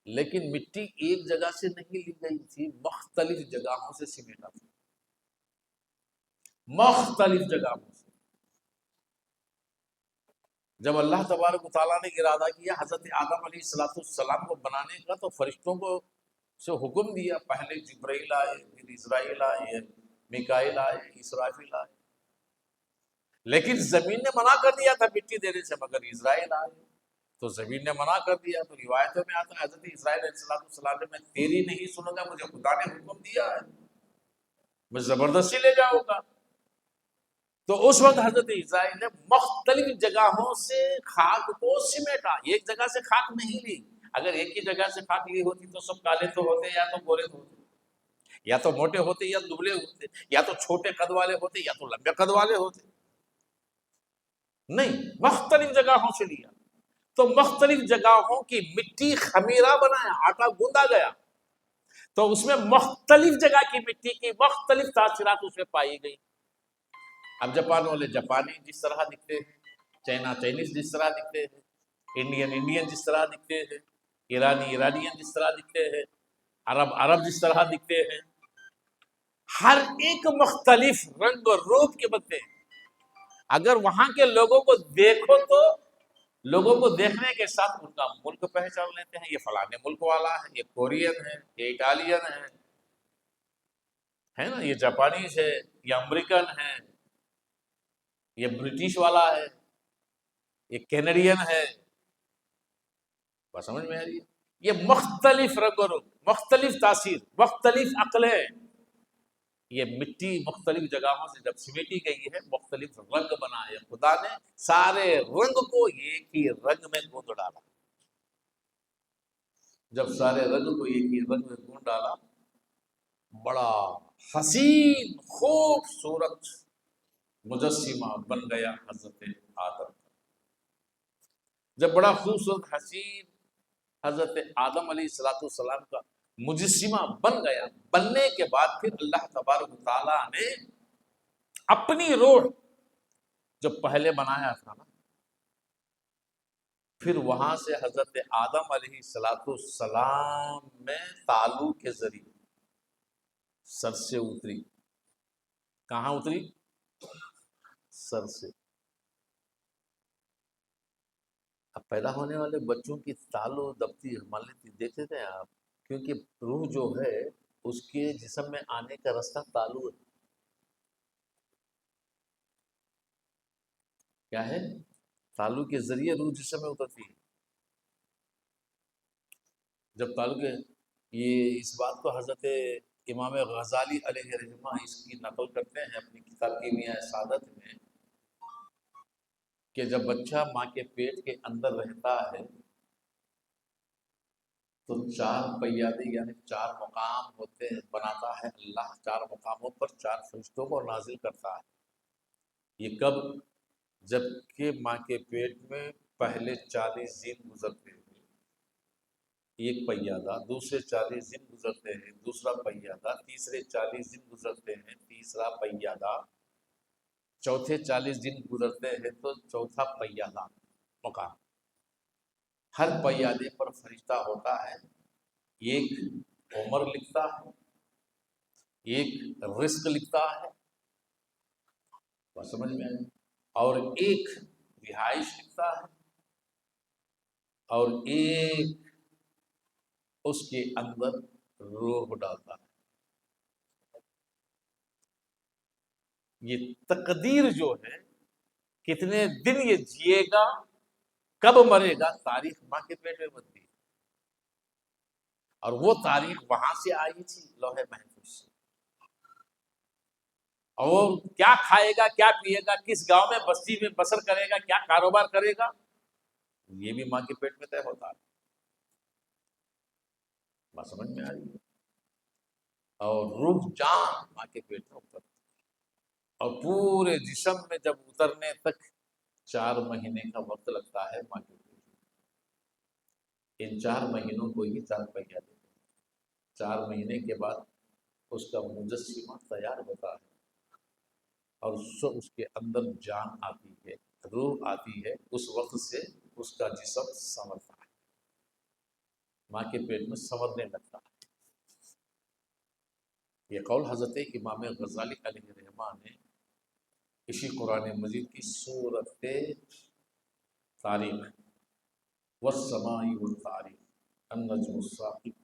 لیکن مٹی ایک جگہ سے نہیں لی گئی تھی، مختلف جگہوں سے سمیٹا تھا، مختلف جگہوں سے. جب اللہ تبارک و تعالیٰ نے ارادہ کیا حضرت آدم علیہ السلام کو بنانے کا، تو فرشتوں کو سے حکم دیا. پہلے جبرائیل آئے، پھر اسرائیل آئے، میکائیل آئے، اسرافیل آئے. لیکن زمین نے منع کر دیا تھا مٹی دینے سے، مگر اسرائیل آئے تو زمین نے منع کر دیا. تو روایتوں میں آتا ہے حضرت اسرائیل علیہ السلام نے، میں تیری نہیں سنوں گا، مجھے خدا نے حکم دیا ہے، میں زبردستی لے جاؤں گا. تو اس وقت حضرت اسرائیل نے مختلف جگہوں سے خاک کو سمیٹا، ایک جگہ سے خاک نہیں لی. اگر ایک ہی جگہ سے خاک لی ہوتی تو سب کالے تو ہوتے، یا تو گورے تو ہوتے، یا تو موٹے ہوتے یا دبلے ہوتے، یا تو چھوٹے قد والے ہوتے یا تو لمبے قد والے ہوتے. نہیں، مختلف جگہوں سے لیا. تو مختلف جگہوں کی مٹی خمیرہ بنایا، آٹا گوندا گیا، تو اس میں مختلف جگہ کی مٹی کی مختلف تاثرات اس میں پائی گئی. اب جاپان والے جاپانی جس طرح دکھتے ہیں، چائنا چائنیز جس طرح دکھتے ہیں، انڈین جس طرح دکھتے ہیں، ایرانی جس طرح دکھتے ہیں، عرب جس طرح دکھتے ہیں، ہر ایک مختلف رنگ اور روپ کے بنتے ہیں. اگر وہاں کے لوگوں کو دیکھو تو لوگوں کو دیکھنے کے ساتھ ان کا ملک پہچان لیتے ہیں، یہ فلانے ملک والا ہے، یہ کورین ہے، یہ اٹالین ہے. ہے نا، یہ جاپانیز ہے، یہ امریکن ہے، یہ برٹش والا ہے، یہ کینیڈین ہے، بات سمجھ میں آ رہی ہے؟ یہ مختلف رنگ و رنگ، مختلف تاثیر، مختلف عقلیں، یہ مٹی مختلف جگہوں سے جب سمیٹی گئی ہے مختلف رنگ بنائے خدا نے، سارے رنگ کو ایک ہی رنگ میں گوند ڈالا۔ جب سارے رنگ کو ایک ہی رنگ میں گوند ڈالا، بڑا حسین خوبصورت مجسمہ بن گیا حضرت آدم۔ جب بڑا خوبصورت حسین حضرت آدم علیہ السلام کا مجسمہ بن گیا، بننے کے بعد پھر اللہ تبارک و تعالیٰ نے اپنی روح جب پہلے بنایا تھا نا، پھر وہاں سے حضرت آدم علیہ السلام میں تالو کے ذریعے سر سے اتری۔ کہاں اتری؟ سر سے۔ اب پیدا ہونے والے بچوں کی تالو دبتی مان لیتی دیکھتے تھے آپ، کیونکہ روح جو ہے اس کے جسم میں آنے کا راستہ تالو ہے۔ کیا ہے؟ تالو کے ذریعے روح جسم میں اترتی ہے۔ جب تالو کے، یہ اس بات کو حضرت امام غزالی علیہ رحمہ اس کی نقل کرتے ہیں اپنی کتاب کیمیاء سعادت میں، کہ جب بچہ ماں کے پیٹ کے اندر رہتا ہے تو 4 پیادے یعنی 4 مقام ہوتے ہیں، بناتا ہے اللہ، 4 مقاموں پر 4 فرشتوں کو نازل کرتا ہے۔ یہ کب؟ جب کہ ماں کے پیٹ میں پہلے 40 دن گزرتے ہیں، ایک پیادہ، دوسرے 40 دن گزرتے ہیں دوسرا پیادہ، تیسرے 40 دن گزرتے ہیں تیسرا پیادہ، چوتھے 40 دن گزرتے ہیں تو چوتھا پیادہ مقام۔ ہر پیادے پر فرشتہ ہوتا ہے، ایک عمر لکھتا ہے، ایک رزق لکھتا ہے، بات سمجھ میں آئی، اور ایک رہائش لکھتا ہے، اور ایک اس کے اندر روح ڈالتا ہے۔ یہ تقدیر جو ہے، کتنے دن یہ جیے گا، کب مرے گا، تاریخ ماں کے پیٹ میں بنتی ہے، اور وہ تاریخ وہاں سے آئی تھی لوح محفوظ سے۔ اور کیا کھائے گا، کیا پیے گا، کس گاؤں میں بستی میں بسر کرے گا، کیا کاروبار کرے گا، یہ بھی ماں کے پیٹ میں طے ہوتا ہے۔ بات سمجھ میں آ رہی ہے؟ اور روح جان ماں کے پیٹ میں اترتی ہے، اور پورے جسم میں جب اترنے تک 4 مہینے کا وقت لگتا ہے ماں کے پیٹ میں۔ ان 4 مہینوں کو ہی 4 پہیا دیتے ہیں۔ 4 مہینے کے بعد اس کا مجسمہ تیار ہوتا ہے، اور اس کے اندر جان آتی ہے، روح آتی ہے، اس وقت سے اس کا جسم سنورتا ہے، ماں کے پیٹ میں سنورنے لگتا ہے۔ یہ قول حضرت امام غزالی علیہ رحمہ نے اسی قرآن مجید کی سورۃ طارق والسماء والطارق النجم الثاقب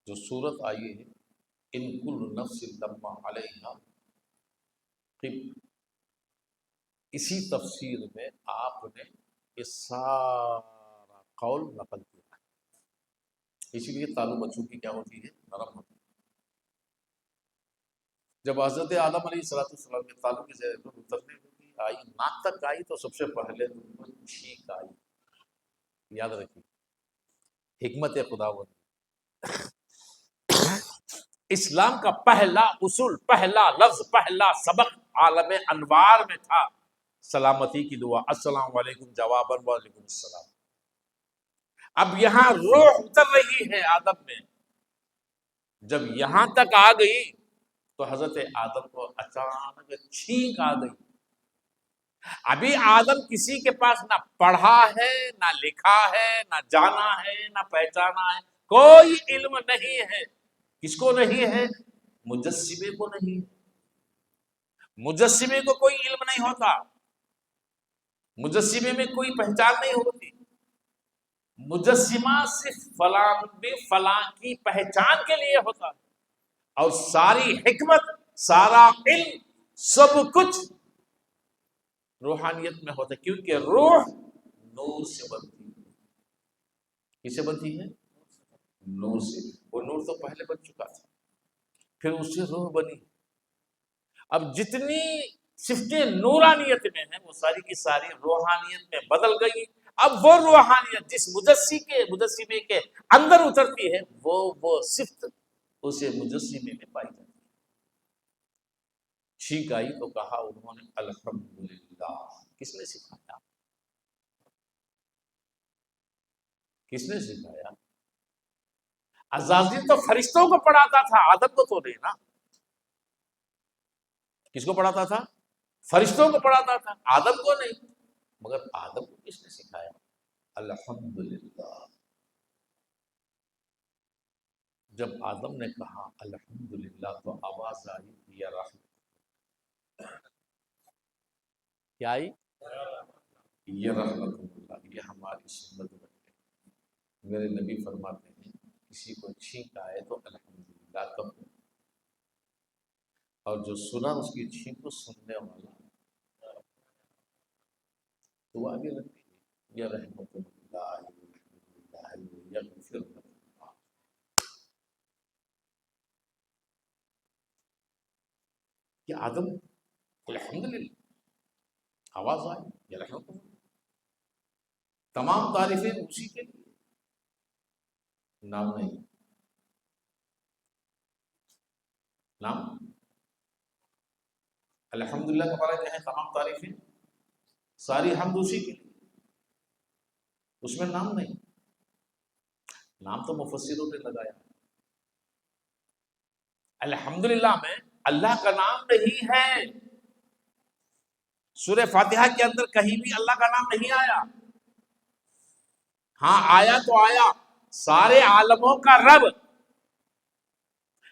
جو سورت آئی ہے، ان کل نفس لما علیہا قب، اسی تفسیر میں آپ نے یہ سارا قول نقل کیا ہے۔ اسی لیے تالو بچوں کی کیا ہوتی ہے؟ نرم ہوتی ہے۔ جب حضرت آدم علیہ السلام کے تالو کی زیر پر اترنے کی آئی، ناک تک آئی، تو سب سے پہلے ان کو چھینک آئی۔ یاد رکھیے حکمت خداوند، اسلام کا پہلا اصول، پہلا لفظ، پہلا سبق عالم انوار میں تھا سلامتی کی دعا، السلام علیکم جواباً وعلیکم السلام۔ اب یہاں روح اتر رہی ہے آدم میں، جب یہاں تک آ گئی تو حضرت آدم کو اچانک چھینک آ گئی۔ ابھی آدم کسی کے پاس نہ پڑھا ہے، نہ لکھا ہے، نہ جانا ہے، نہ پہچانا ہے، کوئی علم نہیں ہے۔ کس کو نہیں ہے؟ مجسمے کو نہیں۔ مجسمے کو کوئی علم نہیں ہوتا، مجسمے میں کوئی پہچان نہیں ہوتی۔ مجسمہ صرف فلاں میں فلاں کی پہچان کے لیے ہوتا ہے، اور ساری حکمت، سارا علم، سب کچھ روحانیت میں ہوتا ہے، کیونکہ روح نور سے بنتی ہے۔ کس سے بنتی ہے؟ نور سے۔ وہ نور تو پہلے بن چکا تھا، پھر اس سے روح بنی۔ اب جتنی صفتیں نورانیت میں ہیں وہ ساری کی ساری روحانیت میں بدل گئی۔ اب وہ روحانیت جس مجسمے کے اندر اترتی ہے، وہ صفت اسے مجسمے میں پائی جاتی ہے۔ چھینک آئی تو کہا انہوں نے الحمدللہ۔ کس نے سکھایا؟ کس نے سکھایا؟ عزازیل تو فرشتوں کو پڑھاتا تھا، آدم کو تو نہیں نا۔ کس کو پڑھاتا تھا؟ فرشتوں کو پڑھاتا تھا، آدم کو نہیں۔ مگر آدم کو کس نے سکھایا؟ الحمدللہ۔ جب آدم نے کہا الحمدللہ تو آواز آئی یا رحمت۔ کیا آئی؟ یا رحمت اللہ۔ یہ ہماری سنت بن گئی۔ میرے نبی فرماتے ہیں کسی کو چھینک آئے تو الحمدللہ کہو، اور جو سنا اس کی چھینک کو سننے والا تو آگے لگتی ہے یا رحمت اللہ یغفر لکم۔ کہ آدم الحمدللہ آواز آئی یا رحمت اللہ، تمام تعریفیں اسی کے لیے، نام نہیں، نام الحمدللہ کا معنی کیا ہے؟ تمام تعریفیں، ساری حمد اسی کے لیے، اس میں نام نہیں۔ نام تو مفسروں نے لگایا۔ الحمدللہ میں اللہ کا نام نہیں ہے۔ سورہ فاتحہ کے اندر کہیں بھی اللہ کا نام نہیں آیا۔ ہاں آیا تو آیا سارے عالموں کا رب۔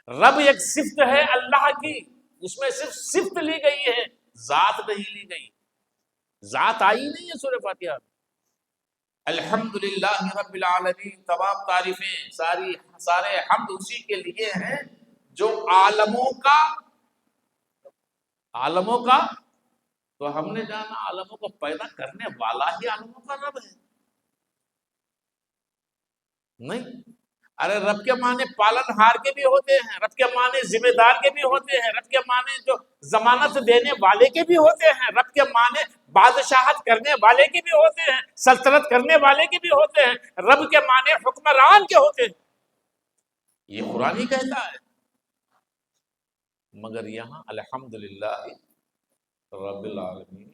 رب ایک صفت ہے اللہ کی، اس میں صرف صفت لی گئی ہے، ذات نہیں لی گئی۔ ذات آئی نہیں ہے سورہ فاتحہ میں۔ الحمدللہ رب العالمین، تمام تعریفیں، سارے حمد اسی کے لیے ہیں جو عالموں کا تو ہم نے جانا عالموں کو پیدا کرنے والا ہی عالموں کا رب ہے۔ نہیں، ارے رب کے معنی پالن ہار کے بھی ہوتے ہیں، رب کے معنی ذمہ دار کے بھی ہوتے ہیں، رب کے معنی جو ضمانت دینے والے کے بھی ہوتے ہیں، رب کے معنی بادشاہت کرنے والے کے بھی ہوتے ہیں، سلطنت کرنے والے کے بھی ہوتے ہیں، رب کے معنی حکمران کے ہوتے ہیں۔ یہ قرآن ہی کہتا ہے۔ مگر یہاں الحمدللہ رب العالمین،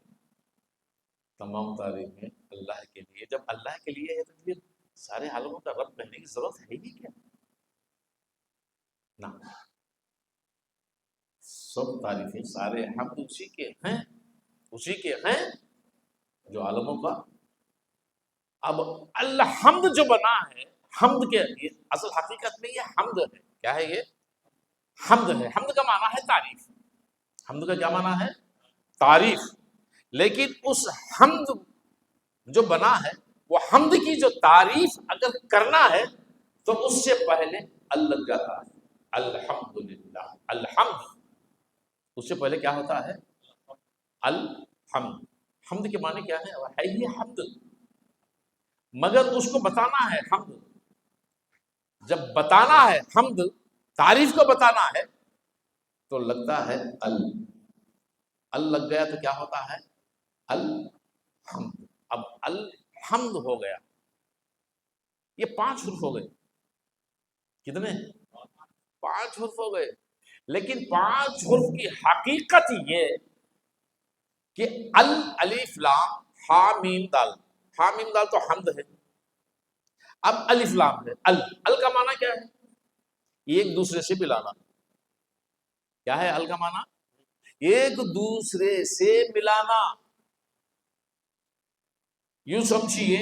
تمام تعریفیں اللہ کے لیے۔ جب اللہ کے لیے ہے تو پھر سارے عالموں کا رب کہنے کی ضرورت ہے ہی کیا؟ نہ، سب تعریفیں، سارے حمد اسی کے ہیں جو عالموں کا۔ اب الحمد جو بنا ہے، حمد کے اصل حقیقت میں یہ حمد ہے۔ کیا ہے یہ؟ حمد ہے۔ حمد کا معنی ہے تعریف۔ حمد کا کیا معنی ہے؟ تعریف۔ لیکن اس حمد جو بنا ہے، وہ حمد کی جو تعریف اگر کرنا ہے تو اس سے پہلے اللہ جاتا ہے۔ الحمدللہ، الحمد، اس سے پہلے کیا ہوتا ہے؟ الحمد۔ حمد کے معنی کیا ہے؟ وہ ہے ہی حمد، مگر اس کو بتانا ہے حمد۔ جب بتانا ہے حمد، تعریف کو بتانا ہے تو لگتا ہے ال لگ گیا تو کیا ہوتا ہے؟ الحمد۔ اب الحمد ہو گیا، یہ 5 حرف ہو گئے۔ کتنے؟ 5 حرف ہو گئے۔ لیکن 5 حرف کی حقیقت یہ کہ الف لام ہا میم دال۔ ہا میم دال تو حمد ہے۔ اب الف لام ہے، ال کا معنی کیا ہے؟ ایک دوسرے سے ملانا۔ کیا ہے ال کا معنی؟ ایک دوسرے سے ملانا۔ یوں سمجھیے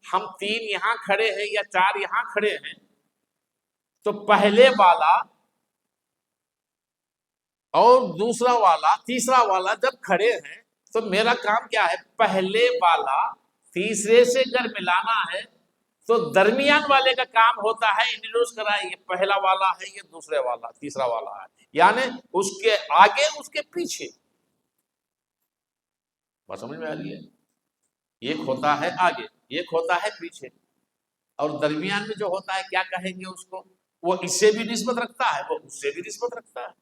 ہم 3 یہاں کھڑے ہیں یا 4 یہاں کھڑے ہیں، تو پہلے والا اور دوسرا والا، تیسرا والا جب کھڑے ہیں تو میرا کام کیا ہے؟ پہلے والا تیسرے سے اگر ملانا ہے تو درمیان والے کا کام ہوتا ہے انٹروڈیوس کرا، یہ پہلا والا ہے، یہ دوسرے والا، تیسرا والا ہے، یعنی اس کے آگے اس کے پیچھے. بات سمجھ میں آ رہی ہے؟ ایک ہوتا ہے آگے، ایک ہوتا ہے پیچھے، اور درمیان میں جو ہوتا ہے کیا کہیں گے اس کو؟ وہ اس سے بھی نسبت رکھتا ہے، وہ اس سے بھی نسبت رکھتا ہے.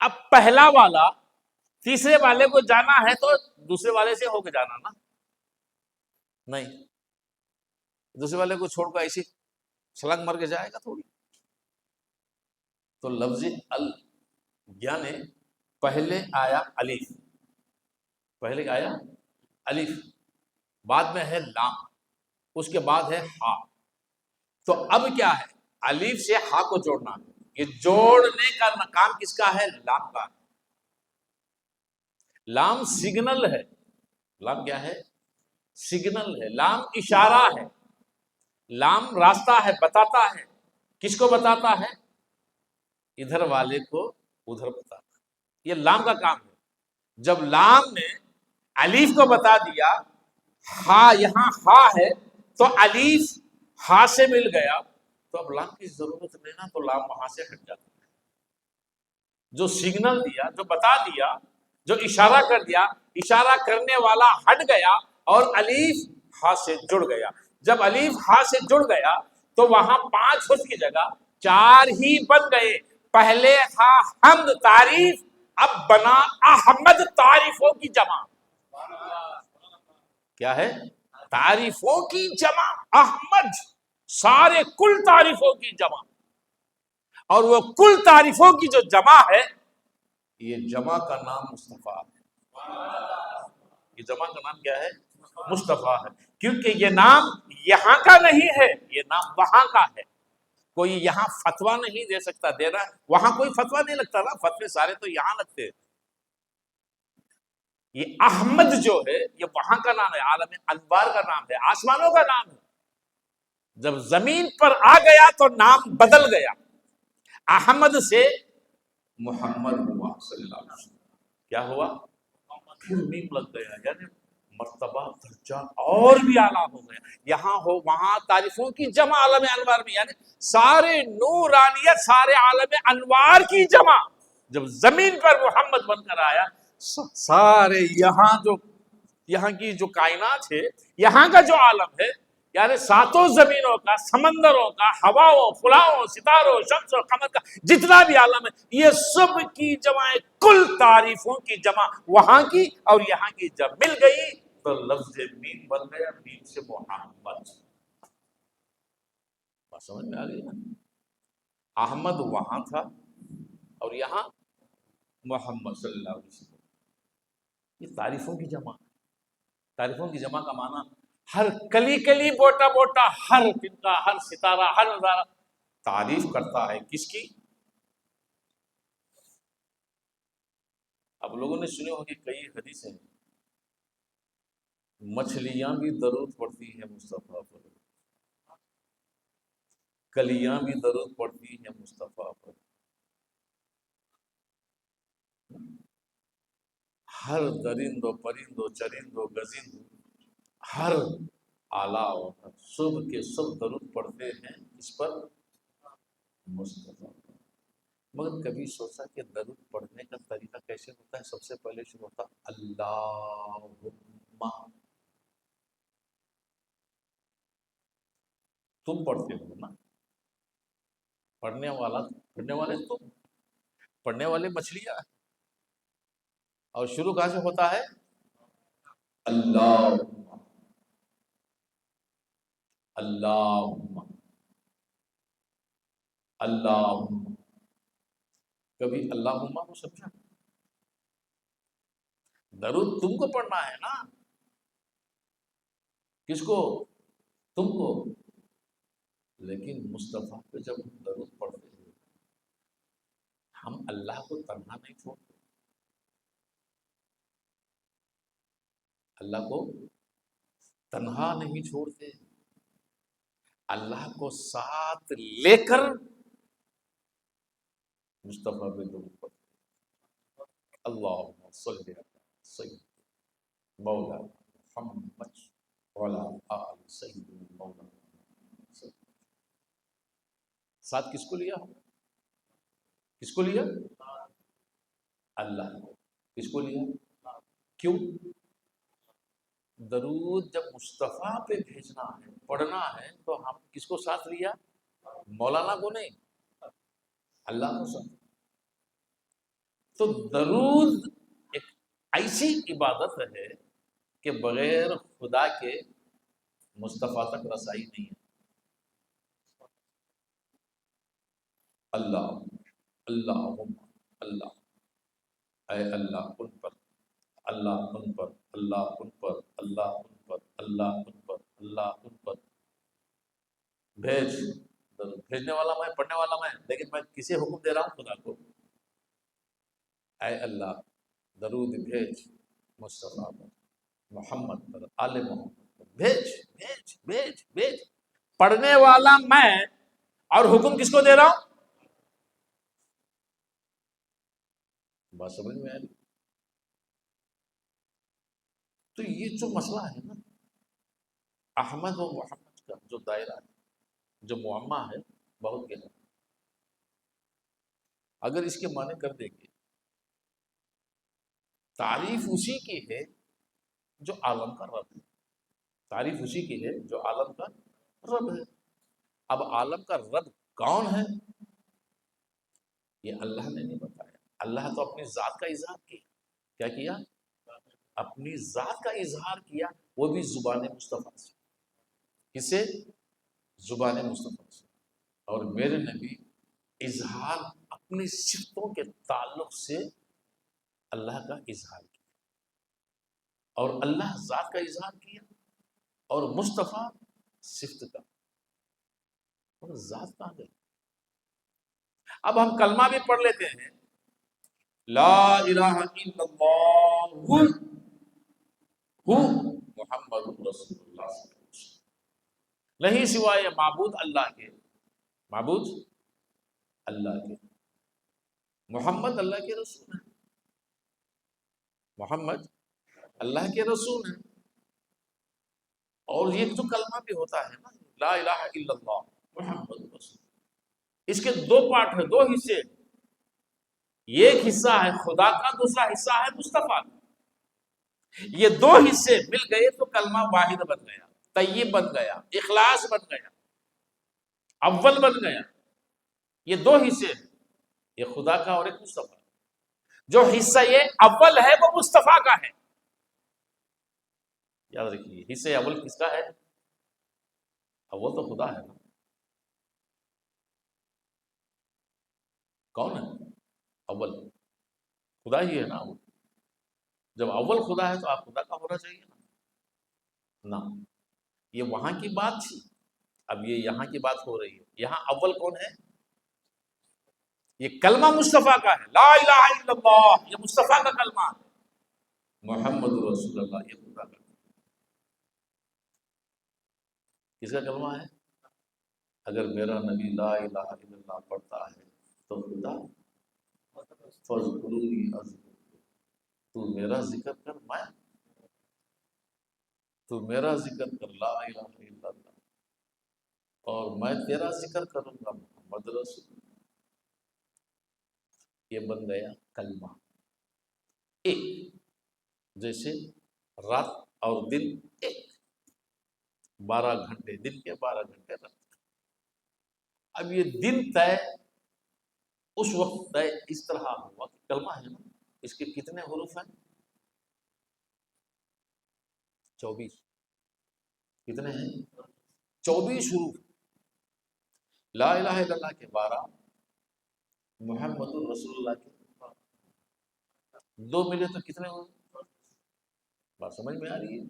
اب پہلا والا تیسرے والے کو جانا ہے تو دوسرے والے سے ہو کے جانا نا، نہیں دوسرے والے کو چھوڑ کر ایسی چھلانگ مار کے جائے گا تھوڑی. تو لفظ ال یعنی پہلے آیا الف، پہلے آیا الف، بعد میں ہے لام، اس کے بعد ہے ہا. تو اب کیا ہے؟ الف سے ہا کو جوڑنا ہے. یہ جوڑنے کا کام کس کا ہے؟ لام کا. لام سگنل ہے. لام کیا ہے؟ سگنل ہے. لام اشارہ ہے. لام راستہ ہے، بتاتا ہے. کس کو بتاتا ہے؟ ادھر والے کو ادھر بتاتا ہے. یہ لام کا کام ہے. جب لام نے الف کو بتا دیا، ہا یہاں ہا ہے تو الف ہا سے مل گیا، تو اب لام کی ضرورت نہیں نا، تو لام وہاں سے ہٹ جاتا ہے. جو سگنل دیا، جو بتا دیا، جو اشارہ کر دیا، اشارہ کرنے والا ہٹ گیا اور الف ہا سے جڑ گیا. جب الف ہا سے جڑ گیا تو وہاں 5 حرف کی جگہ 4 ہی بن گئے. پہلے تھا حمد تعریف، اب بنا احمد تعریفوں کی جمع. کیا ہے؟ تعریفوں کی جمع احمد، سارے کل تعریفوں کی جمع. اور وہ کل تعریفوں کی جو جمع ہے، یہ جمع کا نام مصطفیٰ ہے. یہ جمع کا نام کیا ہے؟ مصطفیٰ ہے. کیونکہ یہ نام یہاں کا نہیں ہے، یہ نام وہاں کا ہے. کوئی یہاں فتویٰ نہیں دے سکتا، دے رہا ہے وہاں کوئی فتویٰ نہیں لگتا نا، فتوے سارے تو یہاں لگتے ہیں. یہ احمد جو ہے یہ وہاں کا نام ہے، عالم انوار کا نام ہے، آسمانوں کا نام ہے. جب زمین پر آ گیا تو نام بدل گیا، احمد سے محمد ہوا صلی اللہ علیہ وسلم. کیا ہوا؟ پھر نیم لگ گیا، یعنی مرتبہ درجہ اور بھی اعلیٰ ہو گیا. یہاں ہو وہاں تعریفوں کی جمع عالم انوار میں، یعنی سارے نورانیت، سارے عالم انوار کی جمع. جب زمین پر محمد بن کر آیا، سارے یہاں کی جو کائنات ہے، یہاں کا جو عالم ہے، یعنی 7 زمینوں کا، سمندروں کا، ہواؤں، فلاؤں، ستاروں، شمس و قمر کا جتنا بھی عالم ہے، یہ سب کی جمع، کل تعریفوں کی جمع وہاں کی اور یہاں کی جب مل گئی تو لفظ میم بن گیا. میم سے محمد. بات سمجھ میں آ گئی نا؟ احمد وہاں تھا اور یہاں محمد صلی اللہ علیہ وسلم. یہ تعریفوں کی جمع. تعریفوں کی جمع کا معنی ہر کلی کلی، بوٹا بوٹا، ہر فرقہ، ہر ستارہ، ہر نظارہ تعریف کرتا ہے. کس کی؟ اب لوگوں نے سنے ہوگی کئی حدیثیں، مچھلیاں بھی درود پڑتی ہیں مصطفیٰ پر، کلیاں بھی درود پڑتی ہیں مصطفیٰ پر. ہر درند و پرند و چرند و گزند، ہر آلہ و سب کے سب درود پڑھتے ہیں اس پر، مصطفیٰ پر. مگر کبھی سوچا کہ درود پڑھنے کا طریقہ کیسے ہوتا ہے؟ سب سے پہلے شروع ہوتا اللہم. تم پڑھتے ہو نا، پڑھنے والے تم، پڑھنے والے مچھلیاں. اور شروع کہاں سے ہوتا ہے؟ اللہ، اللہ، اللہ. کبھی اللہم کو سمجھا؟ درود تم کو پڑھنا ہے نا. کس کو؟ تم کو. لیکن مصطفیٰ پہ جب ہم درود پڑھتے ہیں، ہم اللہ کو تنہا نہیں چھوڑتے، اللہ کو تنہا نہیں چھوڑتے، اللہ کو ساتھ لے کر مصطفیٰ پہ درود پڑھتے. اللہم صلی علی سیدنا مولانا محمد وعلی آل سیدنا مولانا۔ ساتھ کس کو لیا؟ کس کو لیا؟ اللہ کو۔ کس کو لیا؟ کیوں؟ درود جب مصطفیٰ پہ بھیجنا ہے، پڑھنا ہے، تو ہم کس کو ساتھ لیا؟ مولانا کو نہیں، اللہ کو ساتھ۔ تو درود ایک ایسی عبادت ہے کہ بغیر خدا کے مصطفیٰ تک رسائی نہیں ہے۔ اللہ، اللہم، اللہ، اے اللہ ان پر، اللہ ان پر، اللہ ان پر، اللہ ان پر، اللہ ان پر، اللہ ان پر بھیج۔ بھیجنے والا میں، پڑھنے والا میں، لیکن میں کسے حکم دے رہا ہوں؟ خدا کو۔ اے اللہ درود بھیج مصطفیٰ پر، محمد پر، آل محمد پر، بھیج بھیج بھیج بھیج۔ پڑھنے والا میں، اور حکم کس کو دے رہا ہوں؟ بات سمجھ میں آئی؟ تو یہ جو مسئلہ ہے نا احمد و محمد کا جو دائرہ ہے، جو معمہ ہے، بہت گہرا۔ اگر اس کے معنی کر دیں گے، تعریف اسی کی ہے جو عالم کا رب ہے۔ تعریف اسی کی ہے جو عالم کا رب ہے۔ اب عالم کا رب کون ہے یہ اللہ نے نہیں بتایا۔ اللہ تو اپنی ذات کا اظہار کیا۔ کیا کیا؟ اپنی ذات کا اظہار کیا، وہ بھی زبان مصطفیٰ سے۔ کس سے؟ زبان مصطفیٰ سے۔ اور میرے نبی اظہار اپنی صفتوں کے تعلق سے اللہ کا اظہار کیا، اور اللہ ذات کا اظہار کیا، اور مصطفیٰ صفت کا۔ اور ذات کہاں گئی؟ اب ہم کلمہ بھی پڑھ لیتے ہیں، لا الہ الا اللہ محمد رسول اللہ صلی اللہ علیہ وسلم۔ نہیں سوائے معبود اللہ کے، معبود اللہ کے، محمد اللہ کے رسول ہیں، محمد اللہ کے رسول ہیں۔ اور یہ جو کلمہ بھی ہوتا ہے نا، لا الہ الا اللہ محمد رسول، اس کے دو پارٹ ہیں، دو حصے۔ ایک حصہ ہے خدا کا، دوسرا حصہ ہے مصطفیٰ کا۔ یہ دو حصے مل گئے تو کلمہ واحد بن گیا، طیب بن گیا، اخلاص بن گیا، اول بن گیا۔ یہ دو حصے ہیں، ایک خدا کا اور ایک مصطفیٰ کا۔ جو حصہ یہ اول ہے وہ مصطفیٰ کا ہے۔ یاد رکھیے، حصہ اول کس کا ہے؟ اول تو خدا ہے نا۔ کون ہے اول؟ خدا ہی ہے نا اول۔ جب اول خدا ہے تو آپ خدا کا ہونا چاہیے نا۔ یہ وہاں کی بات تھی، اب یہ یہاں کی بات ہو رہی ہے۔ یہاں اول کون ہے؟ یہ کلمہ مصطفیٰ کا ہے، لا الہ الا اللہ، یہ مصطفیٰ کا کلمہ ہے۔ محمد رسول اللہ، یہ خدا کا۔ کس کا کلمہ ہے؟ اگر میرا نبی لا الہ الا اللہ پڑھتا ہے تو خدا فَاذْكُرُونِي أَذْكُرْكُمْ، تو میرا ذکر کر، میں تو میرا ذکر کر، لا الہ الا اللہ، اور میں تیرا ذکر کروں گا، محمد رسول اللہ۔ یہ بن گیا کلمہ ایک، جیسے رات اور دن ایک، 12 گھنٹے دن کے، 12 گھنٹے رات۔ اب یہ دن طے اس وقت طے اس طرح ہوا کہ کلمہ ہے نا، اس کے کتنے حروف ہیں؟ 24۔ کتنے ہیں؟ 24 حروف۔ لا الہ الا اللہ کے 12، محمد الرسول اللہ کے 2 ملے تو کتنے ہوئے؟ بات سمجھ میں آ رہی ہے؟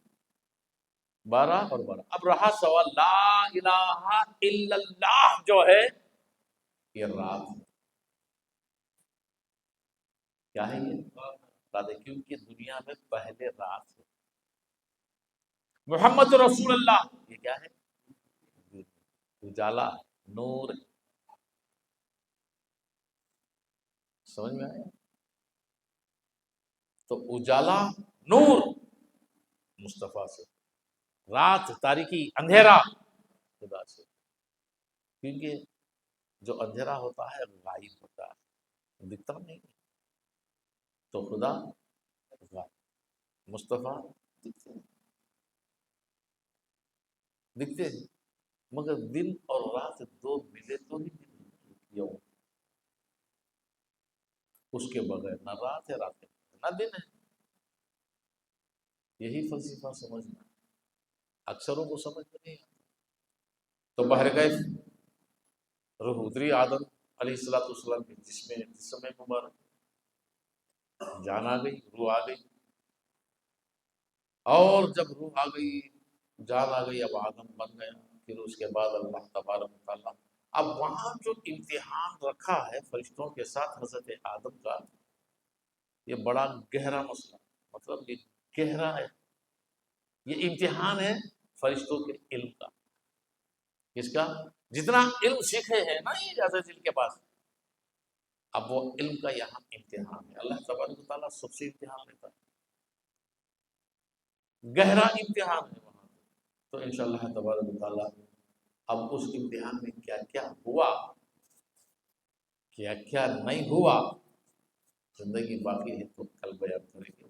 12 اور 12۔ اب رہا سوال، لا الہ الا اللہ جو ہے یہ رات ہے۔ کیا ہے یہ؟ رات ہے، کیونکہ دنیا میں پہلے رات ہے۔ محمد رسول اللہ یہ کیا ہے؟ اجالا، نور۔ سمجھ میں آیا؟ تو اجالا، نور مصطفیٰ سے، رات تاریکی اندھیرا خدا سے، کیونکہ جو اندھیرا ہوتا ہے غائب ہوتا ہے، دکھتا نہیں، تو خدا غائب، مصطفیٰ دکھتے ہیں، دکھتے ہیں، مگر دن اور رات دو ملے تو ہی دن یوم، اس کے بغیر نہ رات ہے رات ہے نہ دن ہے، یہی فلسفہ سمجھنا اکثروں کو سمجھ میں نہیں آتا۔ تو بہر کیف روح اتری آدم علیہ السلام کے جسم مبارک، جان آ گئی، روح آ گئی، اور جب روح آ گئی، جان آ گئی، اب آدم بن گیا، پھر اس کے بعد اللہ تبارک و تعالیٰ اب وہاں جو امتحان رکھا ہے فرشتوں کے ساتھ حضرت آدم کا، یہ بڑا گہرا مسئلہ، مطلب یہ گہرا ہے، یہ امتحان ہے فرشتوں کے علم کا، کس کا؟ جتنا علم سیکھے ہیں نا یہ اجازت جن کے پاس، اب وہ علم کا یہاں امتحان ہے، اللہ تبارک و تعالیٰ سب سے امتحان لیتا ہے، گہرا امتحان ہے وہاں، تو انشاءاللہ تبارک و تعالیٰ اب اس امتحان میں کیا کیا ہوا، کیا کیا نہیں ہوا، زندگی باقی ہے تو کل بیان کریں گے۔